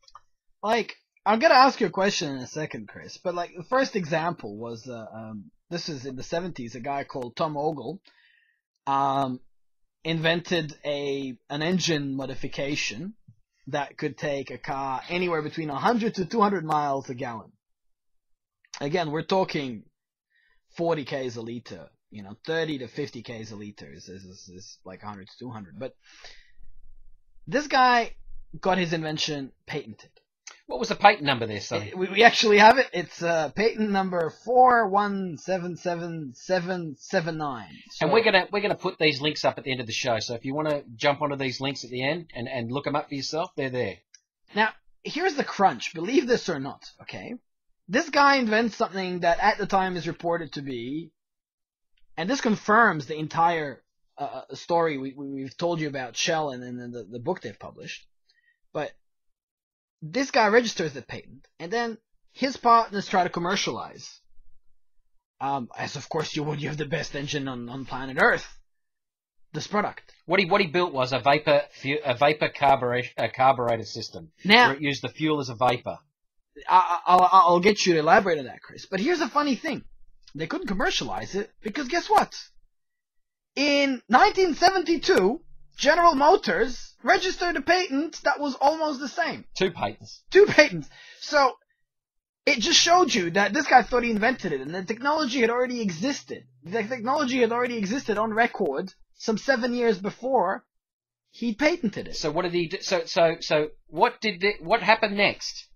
I'm gonna ask you a question in a second, Chris, but the first example was this is in the 70s, a guy called Tom Ogle. invented an engine modification that could take a car anywhere between 100 to 200 miles a gallon. Again, we're talking 40 k's a liter. 30 to 50 k's a liter is like 100 to 200. But this guy got his invention patented. What was the patent number there, Sonny? We actually have it. It's patent number 4177779. And we're gonna put these links up at the end of the show. So if you want to jump onto these links at the end and look them up for yourself, they're there. Now, here's the crunch. Believe this or not, okay? This guy invents something that at the time is reported to be, and this confirms the entire story we've told you about Shell and the book they've published, but this guy registers the patent, and then his partners try to commercialize. As of course you would. You have the best engine on planet Earth. This product. What he built was a vapor carburetor system. Now, where it used the fuel as a vapor. I'll get you to elaborate on that, Chris. But here's the funny thing: they couldn't commercialize it because guess what? In 1972. General Motors registered a patent that was almost the same. Two patents. So it just showed you that this guy thought he invented it, and the technology had already existed. The technology had already existed on record some 7 years before he patented it. So what did he do? So what happened next?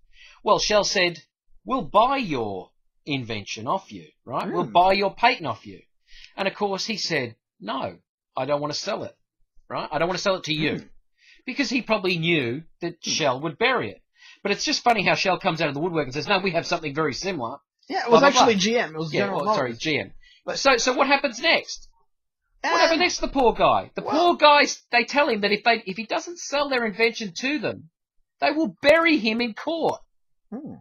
Well, Shell said, "We'll buy your invention off you, right? We'll buy your patent off you." And of course he said, "No, I don't want to sell it. Right? I don't want to sell it to you." Because he probably knew that Shell would bury it. But it's just funny how Shell comes out of the woodwork and says, "No, we have something very similar." Yeah, it was actually GM. It was General Motors. Sorry, GM. But so what happens next? What happens next to the poor guy? The poor guys, they tell him that if he doesn't sell their invention to them, they will bury him in court.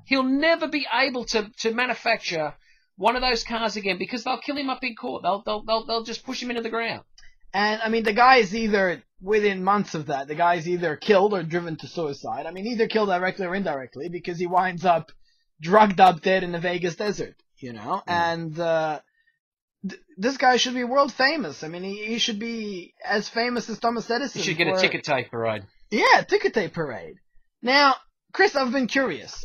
He'll never be able to manufacture one of those cars again because they'll kill him up in court. They'll just push him into the ground. And, I mean, the guy's either, within months of that, the guy's either killed or driven to suicide. I mean, either killed directly or indirectly because he winds up drugged up dead in the Vegas desert, And this guy should be world famous. I mean, he should be as famous as Thomas Edison. He should get a ticker tape parade. Yeah, ticker tape parade. Now, Chris, I've been curious.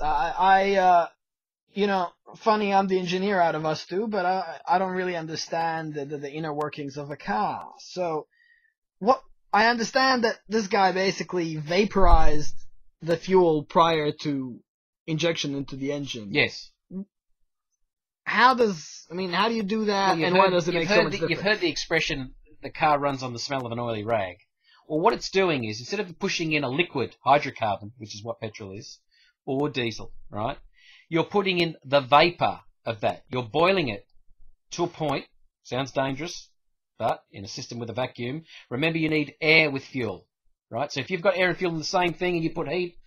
Funny, I'm the engineer out of us two, but I don't really understand the inner workings of a car. So, I understand that this guy basically vaporized the fuel prior to injection into the engine. Yes. How do you do that, and why does it make so much difference? You've heard the expression, "the car runs on the smell of an oily rag." Well, what it's doing is, instead of pushing in a liquid hydrocarbon, which is what petrol is, or diesel, right? You're putting in the vapor of that. You're boiling it to a point. Sounds dangerous, but in a system with a vacuum, remember you need air with fuel, right? So if you've got air and fuel in the same thing and you put heat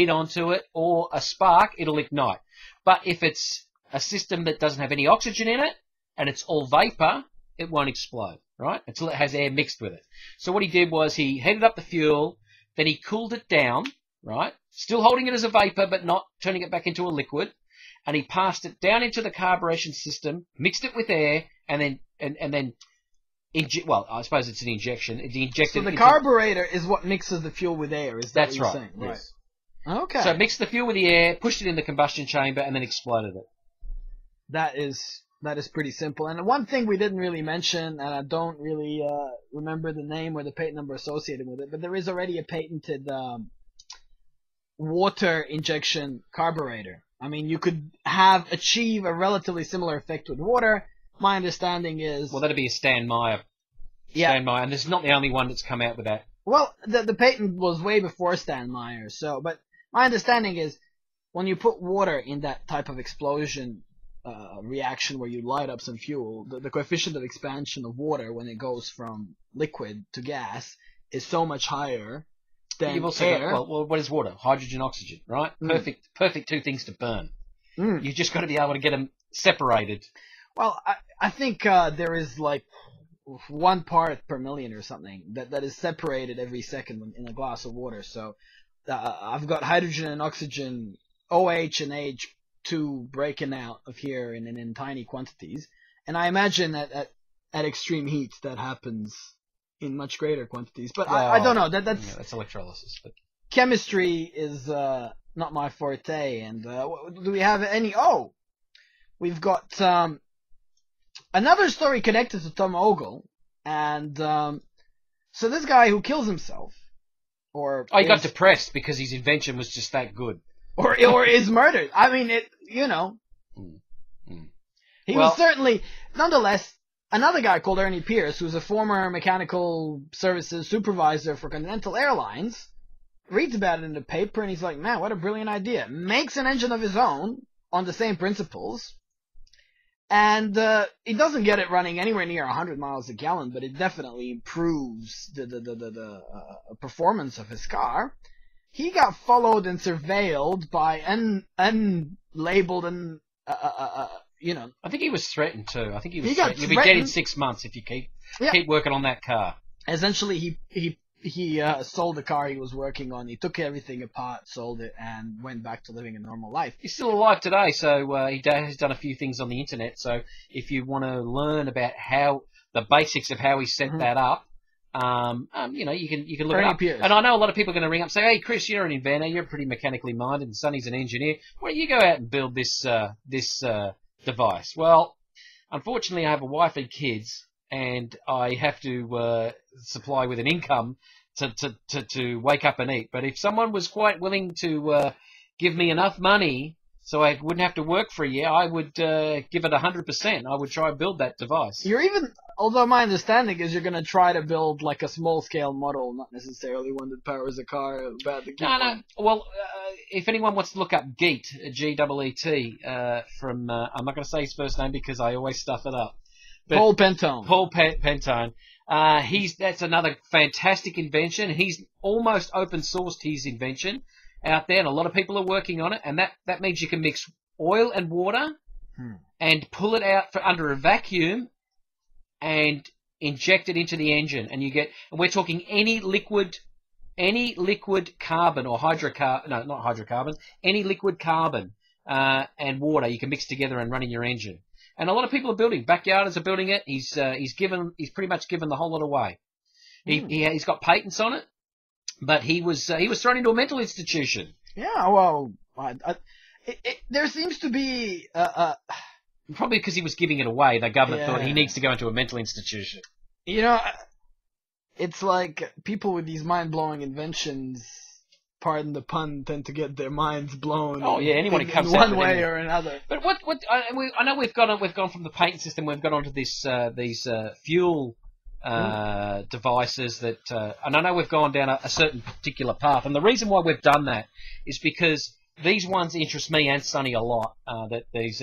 onto it or a spark, it'll ignite. But if it's a system that doesn't have any oxygen in it and it's all vapor, it won't explode, right? Until it has air mixed with it. So what he did was he heated up the fuel, then he cooled it down, right? Still holding it as a vapor, but not turning it back into a liquid. And he passed it down into the carburation system, mixed it with air, and then well, I suppose it's an injection. It injected. So the carburetor is what mixes the fuel with air. Is that that's what you're right? Saying? Yes. Right. Okay. So mixed the fuel with the air, pushed it in the combustion chamber, and then exploded it. That is pretty simple. And one thing we didn't really mention, and I don't really remember the name or the patent number associated with it, but there is already a patented water injection carburetor. I mean, you could achieve a relatively similar effect with water. My understanding is... Well, that'd be a Stan Meyer. Yeah. Stan Meyer, and this is not the only one that's come out with that. Well, the patent was way before Stan Meyer, but my understanding is when you put water in that type of explosion reaction where you light up some fuel, the coefficient of expansion of water when it goes from liquid to gas is so much higher than You've also air. got, well, what is water? Hydrogen, oxygen, right? Perfect two things to burn. You've just got to be able to get them separated. Well, I think there is like 1 part per million or something that is separated every second in a glass of water. So I've got hydrogen and oxygen, OH and H2 breaking out of here in tiny quantities. And I imagine that at extreme heat that happens in much greater quantities. But I don't know. That's electrolysis. But chemistry is not my forte. And do we have any? Oh, we've got another story connected to Tom Ogle. And so this guy who kills himself, he got depressed because his invention was just that good, or is murdered. I mean, he was certainly, nonetheless, another guy called Ernie Pierce, who's a former mechanical services supervisor for Continental Airlines, reads about it in the paper, and he's like, man, what a brilliant idea. Makes an engine of his own on the same principles. And it doesn't get it running anywhere near 100 miles a gallon, but it definitely improves the performance of his car. He got followed and surveilled by unlabeled and I think he was threatened too. I think he was threatened. You'll be dead in 6 months if you keep working on that car. Essentially, he sold the car he was working on. He took everything apart, sold it, and went back to living a normal life. He's still alive today, so he has done a few things on the internet. So if you want to learn about the basics of how he set that up, you can look it up. Pierce. And I know a lot of people are going to ring up and say, "Hey, Chris, you're an inventor. You're pretty mechanically minded, and Sonny's an engineer. Why don't you go out and build this device?" Well, unfortunately, I have a wife and kids, and I have to supply with an income to wake up and eat. But if someone was quite willing to give me enough money so I wouldn't have to work for a year, I would give it 100%. I would try and build that device. Although my understanding is you're going to try to build like a small-scale model, not necessarily one that powers a car. No. Well, if anyone wants to look up Geet, G-E-E-T, from, I'm not going to say his first name because I always stuff it up. Paul Pentone. Pentone. That's another fantastic invention. He's almost open sourced his invention out there, and a lot of people are working on it. And that means you can mix oil and water and pull it out under a vacuum and inject it into the engine, and we're talking any liquid carbon or any liquid carbon and water you can mix together and run in your engine. And a lot of people are building. Backyarders are building it. He's pretty much given the whole lot away. He's got patents on it, but he was thrown into a mental institution. Yeah, well, there seems to be probably because he was giving it away. The government thought he needs to go into a mental institution. It's like people with these mind-blowing inventions, pardon the pun, tend to get their minds blown. Oh yeah, anyone who comes in one way or another. But I know we've gone from the patent system. We've gone onto these fuel devices that, and I know we've gone down a certain particular path. And the reason why we've done that is because these ones interest me and Sonny a lot. That these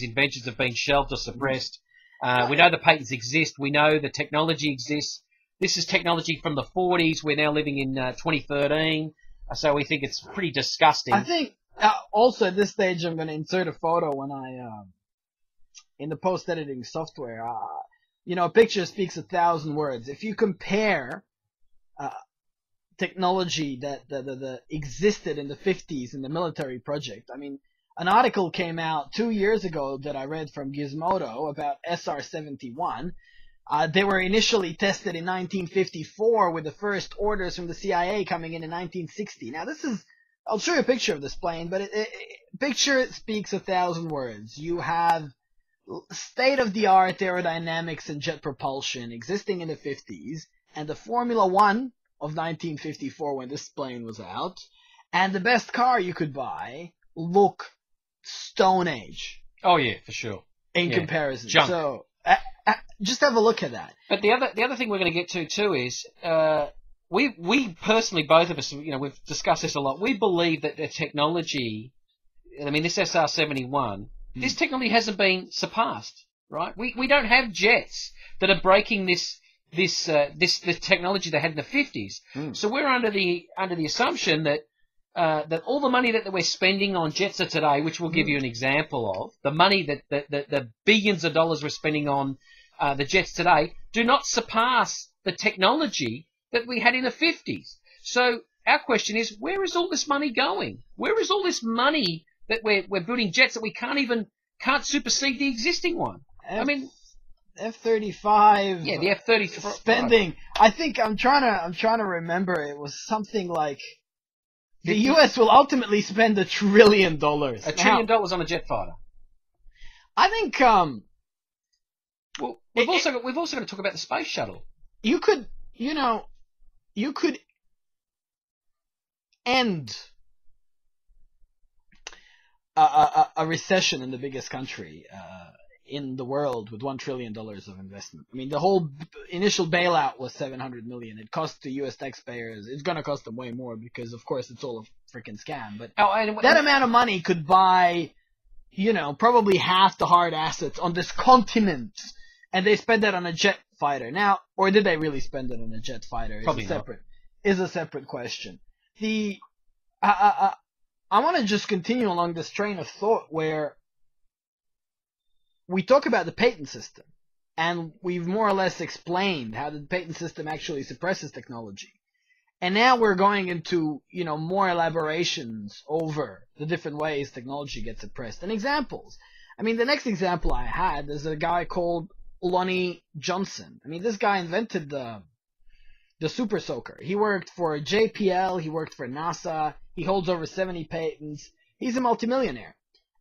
inventions have been shelved or suppressed. We know the patents exist. We know the technology exists. This is technology from the 40s. We're now living in 2013, so we think it's pretty disgusting. I think also at this stage I'm going to insert a photo when in the post-editing software. A picture speaks 1,000 words. If you compare technology that existed in the 50s in the military project, I mean, an article came out 2 years ago that I read from Gizmodo about SR-71. They were initially tested in 1954 with the first orders from the CIA coming in 1960. Now I'll show you a picture of this plane, but picture speaks 1,000 words. You have state-of-the-art aerodynamics and jet propulsion existing in the 50s, and the Formula One of 1954 when this plane was out, and the best car you could buy look Stone Age. Oh yeah, for sure. In comparison. Junk. So just have a look at that. But the other thing we're going to get to too is we personally, both of us, we've discussed this a lot. We believe that the technology, this SR-71, this technology hasn't been surpassed, right? We don't have jets that are breaking this technology they had in the 50s. So we're under the assumption that that all the money that we're spending on jets today, which we'll give you an example of, the money that the billions of dollars we're spending on the jets today, do not surpass the technology that we had in the 50s. So our question is, where is all this money going? Where is all this money that we're building jets that we can't supersede the existing one? F-35. Yeah, the F-35 spending. I think I'm trying to remember. It was something like the U.S. will ultimately spend $1 trillion. $1 trillion on a jet fighter. I think. Well, we've also got to talk about the space shuttle. You could end a recession in the biggest country in the world with $1 trillion of investment. I mean, the whole initial bailout was $700 million. It cost the U.S. taxpayers. It's going to cost them way more because, of course, it's all a freaking scam. But that amount of money could buy, probably half the hard assets on this continent, and they spent that on a jet fighter. Now, or did they really spend it on a jet fighter? Probably is a separate question. I want to just continue along this train of thought where we talk about the patent system, and we've more or less explained how the patent system actually suppresses technology. And now we're going into, more elaborations over the different ways technology gets suppressed and examples. I mean, the next example I had is a guy called Lonnie Johnson. I mean, this guy invented the Super Soaker. He worked for JPL. He worked for NASA. He holds over 70 patents. He's a multimillionaire.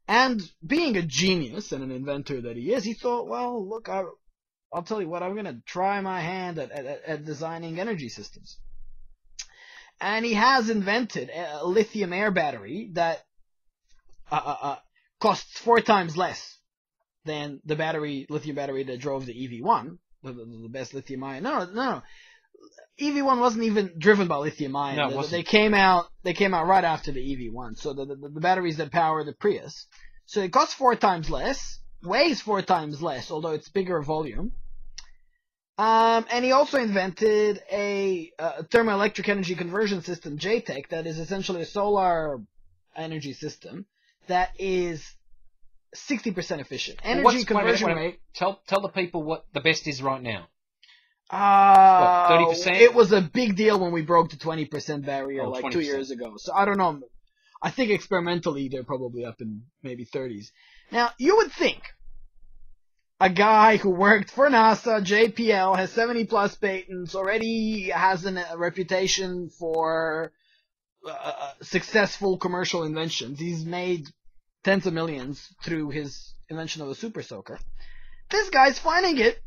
And being a genius and an inventor that he is, he thought, well, look, I'll tell you what, I'm going to try my hand at designing energy systems. And he has invented a lithium air battery that costs 4 times less than the lithium battery that drove the EV1, the best lithium ion. No. EV1 wasn't even driven by lithium ion. No, they came out right after the EV1. So the batteries that power the Prius. So it costs 4 times less, weighs 4 times less, although it's bigger volume. And he also invented a thermoelectric energy conversion system, JTEC, that is essentially a solar energy system that is 60% efficient. Energy conversion rate. Tell the people what the best is right now. 30%? It was a big deal when we broke the 20% barrier 20%. 2 years ago. So I don't know. I think experimentally they're probably up in maybe 30s. Now, you would think a guy who worked for NASA, JPL, has 70 plus patents, already has a reputation for successful commercial inventions. He's made tens of millions through his invention of the Super Soaker. This guy's finding it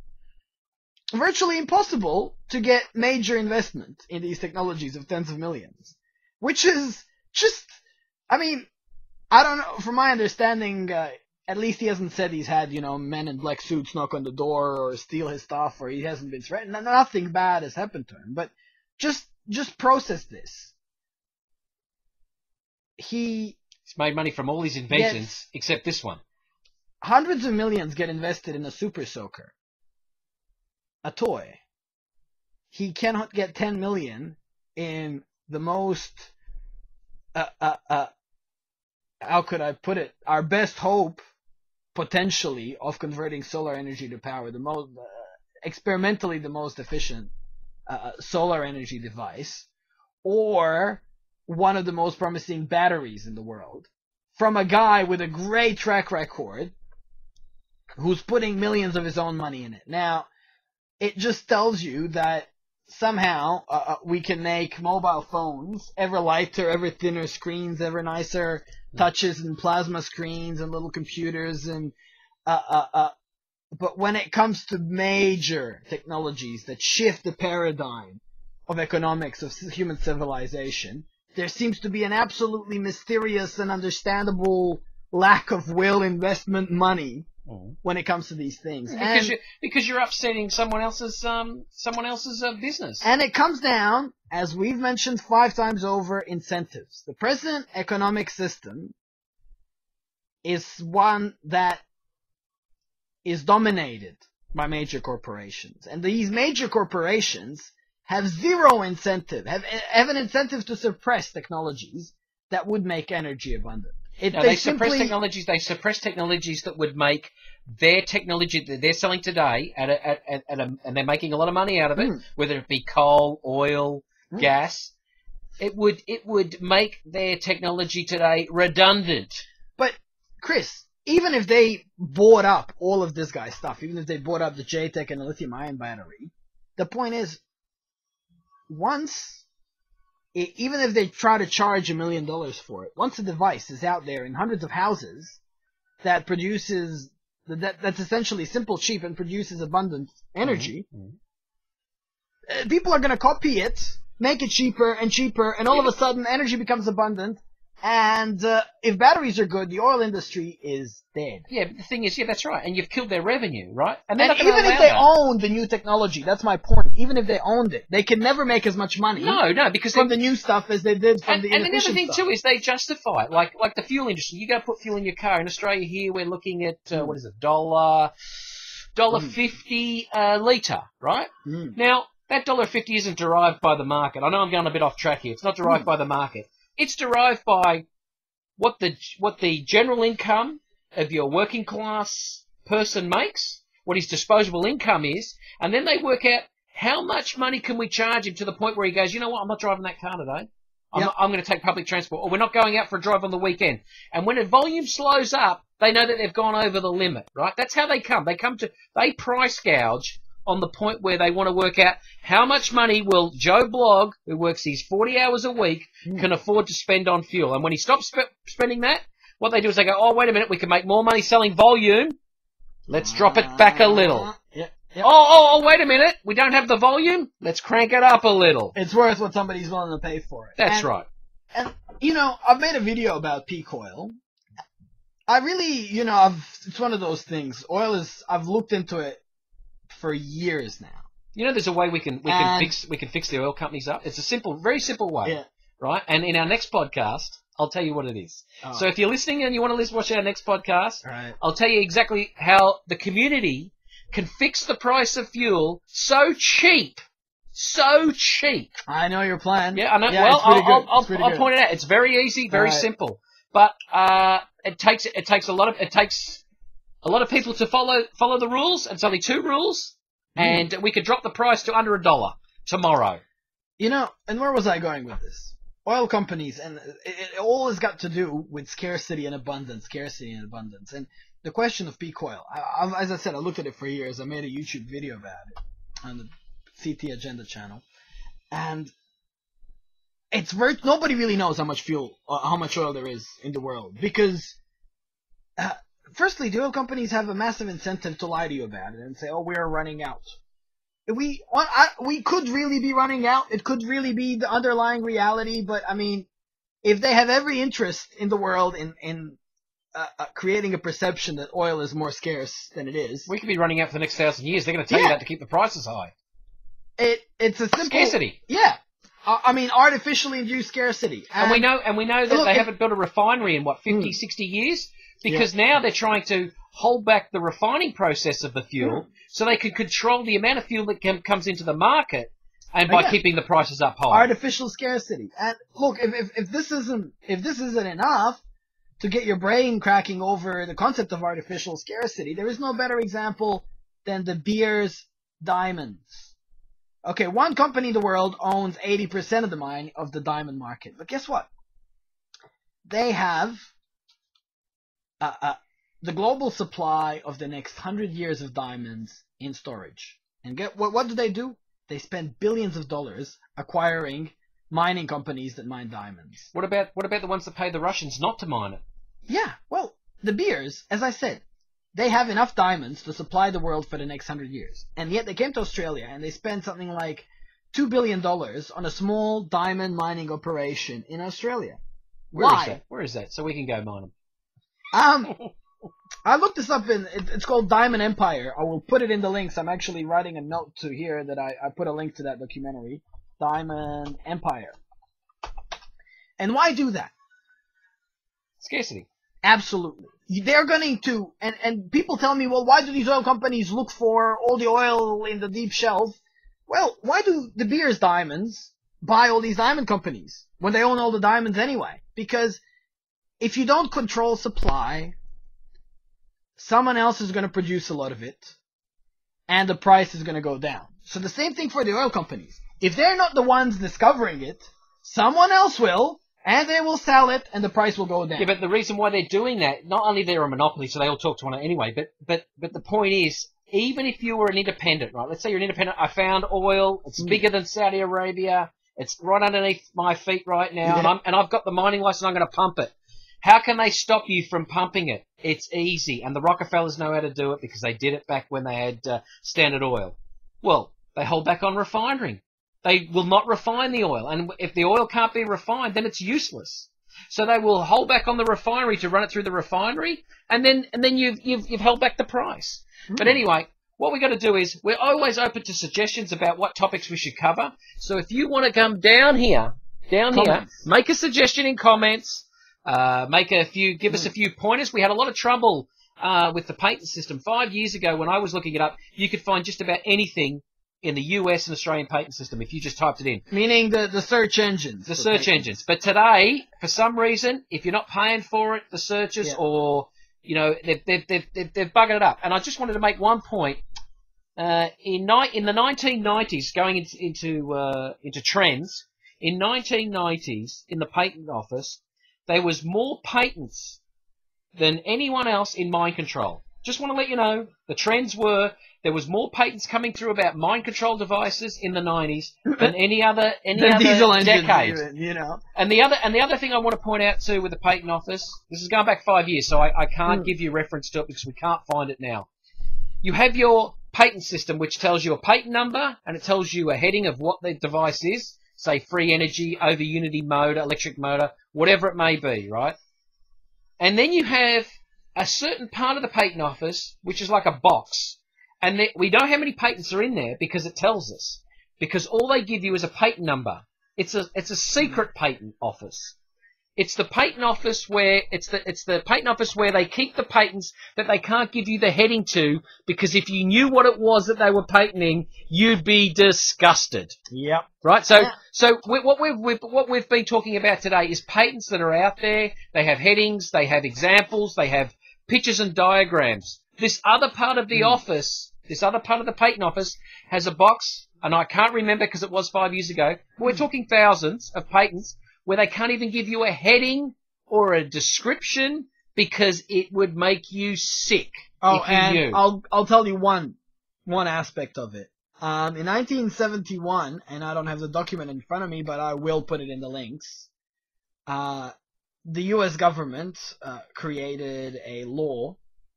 virtually impossible to get major investment in these technologies of tens of millions, which is just, I mean, I don't know, from my understanding, at least he hasn't said he's had, men in black suits knock on the door or steal his stuff, or he hasn't been threatened. Nothing bad has happened to him, but just process this. He's made money from all his inventions, except this one. Hundreds of millions get invested in a Super Soaker. A toy. He cannot get 10 million in the most, how could I put it? Our best hope, potentially, of converting solar energy to power, the most, experimentally the most efficient solar energy device, or one of the most promising batteries in the world, from a guy with a great track record, who's putting millions of his own money in it. Now, it just tells you that somehow we can make mobile phones ever lighter, ever thinner screens, ever nicer touches and plasma screens and little computers, and but when it comes to major technologies that shift the paradigm of economics of human civilization, there seems to be an absolutely mysterious and understandable lack of will, investment, money when it comes to these things, because you're upsetting someone else's business. And it comes down, as we've mentioned 5 times over, incentives. The present economic system is one that is dominated by major corporations, and these major corporations have zero incentive, have an incentive to suppress technologies that would make energy abundant. They suppress technologies. They suppress technologies that would make their technology that they're selling today and they're making a lot of money out of it, whether it be coal, oil, gas. It would make their technology today redundant. But Chris, even if they bought up all of this guy's stuff, even if they bought up the JTEC and the lithium-ion battery, the point is, even if they try to charge $1 million for it, once the device is out there in hundreds of houses that produces, that's essentially simple, cheap, and produces abundant energy, people are going to copy it, make it cheaper and cheaper, and all of a sudden energy becomes abundant. And if batteries are good, the oil industry is dead. Yeah, but the thing is, that's right. And you've killed their revenue, right? And even if they own the new technology, that's my point. Even if they owned it, they can never make as much money. No, because from the new stuff as they did from the inefficient And another thing stuff. too is they justify it, like the fuel industry. You go put fuel in your car. In Australia here, we're looking at what is it, $1.50 a litre, right? Now that $1.50 isn't derived by the market. I know I'm going a bit off track here. It's not derived by the market. It's derived by what the general income of your working class person makes, what his disposable income is, and then they work out how much money can we charge him to the point where he goes, you know what, I'm not driving that car today. I'm going to take public transport, or we're not going out for a drive on the weekend. And when the volume slows up, they know that they've gone over the limit, right? That's how they come. They price gouge on the point where they want to work out how much money will Joe Blogg, who works these 40 hours a week, can afford to spend on fuel. And when he stops spending that, what they do is they go, oh, wait a minute, we can make more money selling volume. Let's drop it back a little. Oh, wait a minute, we don't have the volume. Let's crank it up a little. It's worth what somebody's willing to pay for it. That's right. And, I've made a video about peak oil. I really, it's one of those things. I've looked into it for years now. There's a way we can fix the oil companies up. It's a very simple way, right? And in our next podcast, I'll tell you what it is. Oh. So if you're listening and you want to watch our next podcast, I'll tell you exactly how the community can fix the price of fuel so cheap. I know your plan. Yeah, I know. Yeah, well, I'll good. point it out. It's very easy, very simple, but it takes a lot of people to follow the rules. It's only 2 rules, and we could drop the price to under $1 tomorrow. And where was I going with this? Oil companies, and it all has got to do with scarcity and abundance. And the question of peak oil. As I said, I looked at it for years. I made a YouTube video about it on the CT Agenda channel, and nobody really knows how much oil there is in the world, because firstly, the oil companies have a massive incentive to lie to you about it and say, oh, we are running out. We could really be running out. It could really be the underlying reality, but if they have every interest in the world in creating a perception that oil is more scarce than it is, we could be running out for the next 1,000 years. They're going to tell you that to keep the prices high. It's a simple scarcity. Yeah, artificially induced scarcity. And we know that they haven't built a refinery in 50, 60 years, because now they're trying to hold back the refining process of the fuel so they can control the amount of fuel that comes into the market, and by keeping the prices up high. Artificial scarcity. And look, if this isn't enough to get your brain cracking over the concept of artificial scarcity, there is no better example than De Beers diamonds. Okay, one company in the world owns 80% of the diamond market. But guess what? They have the global supply of the next 100 years of diamonds in storage. And what do? They spend billions of dollars acquiring mining companies that mine diamonds. What about the ones that pay the Russians not to mine it? Yeah, well, De Beers, as I said, they have enough diamonds to supply the world for the next 100 years. And yet they came to Australia and they spent something like $2 billion on a small diamond mining operation in Australia. Why? Where is that? So we can go mine them. I looked this up it's called Diamond Empire. I will put it in the links. I'm actually writing a note to here that I put a link to that documentary. Diamond Empire. And why do that? Scarcity. Absolutely. They're going to, and people tell me, well, why do these oil companies look for all the oil in the deep shelf? Well, why do De Beers diamonds buy all these diamond companies when they own all the diamonds anyway? Because if you don't control supply, someone else is going to produce a lot of it, and the price is going to go down. So the same thing for the oil companies. If they're not the ones discovering it, someone else will, And they will sell it, and the price will go down. Yeah, but the reason why they're doing that, not only they're a monopoly, so they all talk to one another anyway, but the point is, even if you were an independent, right? Let's say you're an independent. I found oil. It's bigger than Saudi Arabia. It's right underneath my feet right now, and I've got the mining license. I'm going to pump it. How can they stop you from pumping it? It's easy, and the Rockefellers know how to do it because they did it back when they had Standard Oil. Well, they hold back on refining. They will not refine the oil, and if the oil can't be refined, then it's useless. So they will hold back on the refinery to run it through the refinery, and then you've held back the price. But anyway, what we got to do is we're always open to suggestions about what topics we should cover. So if you want to come down here, make a suggestion in comments, give us a few pointers. We had a lot of trouble with the patent system 5 years ago when I was looking it up. You could find just about anything in the US and Australian patent system if you just typed it in. Meaning the search engines. The search engines. But today, for some reason, if you're not paying for it, the searches, or, you know, they've buggered it up. And I just wanted to make one point. In the 1990s, going into trends, in 1990s, in the patent office, there was more patents than anyone else in mind control. Just want to let you know, the trends were there was more patents coming through about mind control devices in the 90s than any other decade. Even, you know. And the other thing I want to point out too with the patent office, this is going back 5 years, so I can't give you reference to it because we can't find it now. You have your patent system, which tells you a patent number and it tells you a heading of what the device is, say free energy, over unity motor, electric motor, whatever it may be, right? And then you have a certain part of the patent office, which is like a box. And we know how many patents are in there because it tells us. Because all they give you is a patent number. It's a secret patent office. It's the patent office where it's the patent office where they keep the patents that they can't give you the heading to, because if you knew what it was that they were patenting, you'd be disgusted. Yep. Right. So what we've been talking about today is patents that are out there. They have headings. They have examples. They have pictures and diagrams. This other part of the office, this other part of the patent office, has a box, and I can't remember because it was 5 years ago. We're talking thousands of patents where they can't even give you a heading or a description because it would make you sick. Oh, if you and knew. I'll tell you one aspect of it. In 1971, and I don't have the document in front of me, but I will put it in the links. The U.S. government created a law,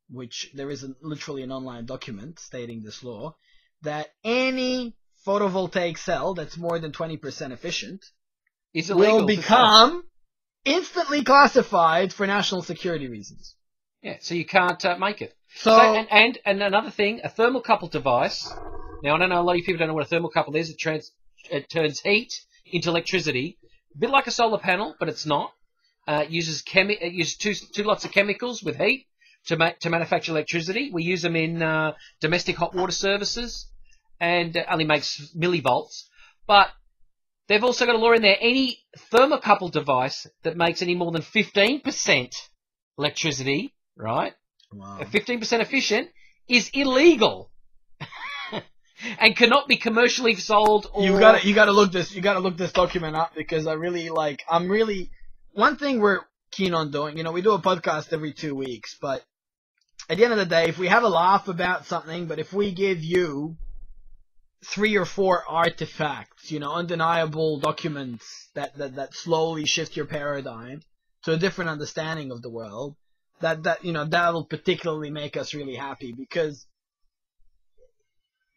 which there is literally an online document stating this law, that any photovoltaic cell that's more than 20% efficient will become instantly classified for national security reasons. Yeah, so you can't make it. So and another thing, a thermocouple device. Now, I don't know, a lot of people don't know what a thermocouple is. It turns heat into electricity, a bit like a solar panel, but it's not. It uses two lots of chemicals with heat to manufacture electricity. We use them in domestic hot water services, and only makes millivolts. But they've also got a law in there: any thermocouple device that makes any more than 15% electricity, right? Wow. 15% efficient, is illegal and cannot be commercially sold. Or you gotta look this document up, because one thing we're keen on doing, we do a podcast every 2 weeks, but at the end of the day, if we have a laugh about something, but if we give you 3 or 4 artifacts, undeniable documents that slowly shift your paradigm to a different understanding of the world, that'll particularly make us really happy, because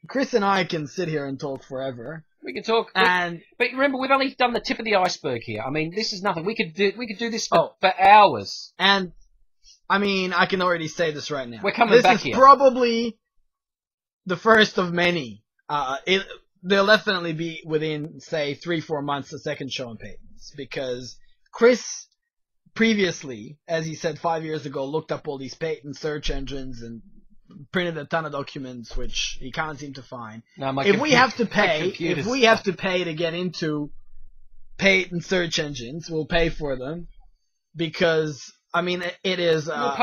Chris and I can sit here and talk forever. We can talk, but remember, we've only done the tip of the iceberg here. I mean, this is nothing. We could do this for hours. And I mean, I can already say this right now. We're coming back here. This is probably the first of many. There'll definitely be within, say, 3-4 months a second show on patents, because Chris previously, as he said 5 years ago, looked up all these patent search engines and printed a ton of documents which he can't seem to find. If we have to pay to get into patent search engines, we'll pay for them, because I mean it is a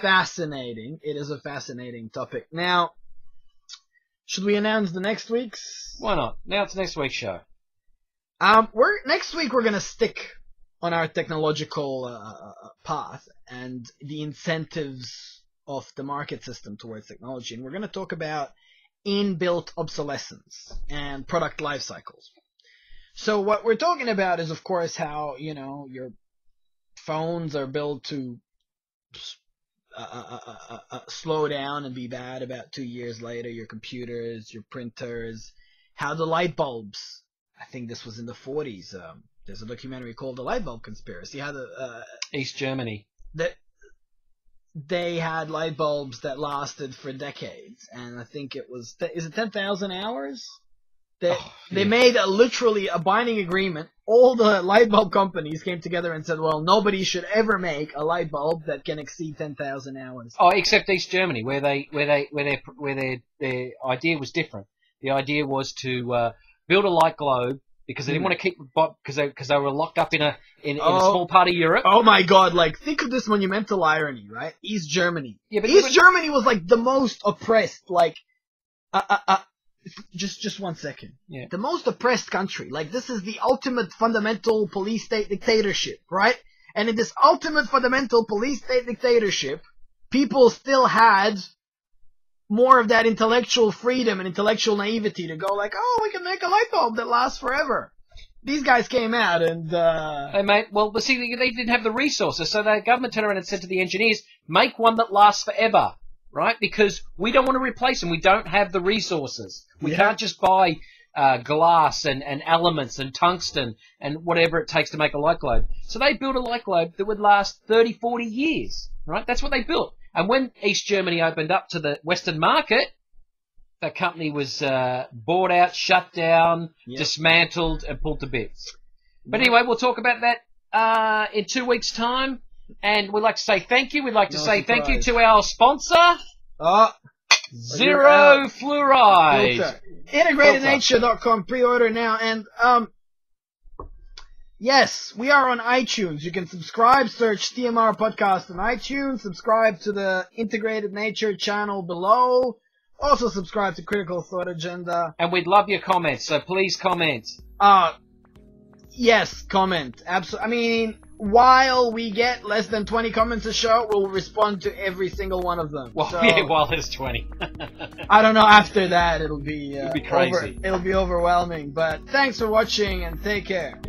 fascinating topic. Now, should we announce the next week's? Why not? Now it's next week's show. Next week we're gonna stick on our technological path and the incentives of the market system towards technology. And we're going to talk about inbuilt obsolescence and product life cycles. So what we're talking about is, of course, how, you know, your phones are built to slow down and be bad about 2 years later, your computers, your printers, how the light bulbs, I think this was in the 40s, there's a documentary called The Light Bulb Conspiracy, how the East Germany, that they had light bulbs that lasted for decades, and I think it was, is it 10,000 hours? They made literally a binding agreement. All the light bulb companies came together and said, well, nobody should ever make a light bulb that can exceed 10,000 hours. Oh, except East Germany, where their idea was different. The idea was to build a light globe because they didn't want to keep, because they were locked up in a small part of Europe. Oh my God! Like, think of this monumental irony, right? East Germany. Yeah, but East Germany was like the most oppressed. Like, just 1 second. Yeah. The most oppressed country. Like, this is the ultimate fundamental police state dictatorship, right? And in this ultimate fundamental police state dictatorship, people still had more of that intellectual freedom and intellectual naivety to go like, oh, we can make a light bulb that lasts forever. These guys came out and... Hey, mate, well, see, they didn't have the resources, so the government turned around and said to the engineers, make one that lasts forever, right? Because we don't want to replace them. We don't have the resources. We can't just buy glass and elements and tungsten and whatever it takes to make a light globe. So they built a light globe that would last 30, 40 years, right? That's what they built. And when East Germany opened up to the Western market, that company was bought out, shut down, dismantled, and pulled to bits. But anyway, we'll talk about that in 2 weeks' time. And we'd like to say thank you. We'd like to say thank you to our sponsor, Zero Fluoride. IntegratedNature.com. Pre-order now. And yes, we are on iTunes. You can subscribe, search TMR Podcast on iTunes. Subscribe to the Integrated Nature channel below. Also subscribe to Critical Thought Agenda. And we'd love your comments, so please comment. Yes, comment. Absolutely. I mean, while we get less than 20 comments a show, we'll respond to every single one of them. Well, yeah, while there's 20. I don't know, after that it'll be crazy. it'll be overwhelming. But thanks for watching and take care.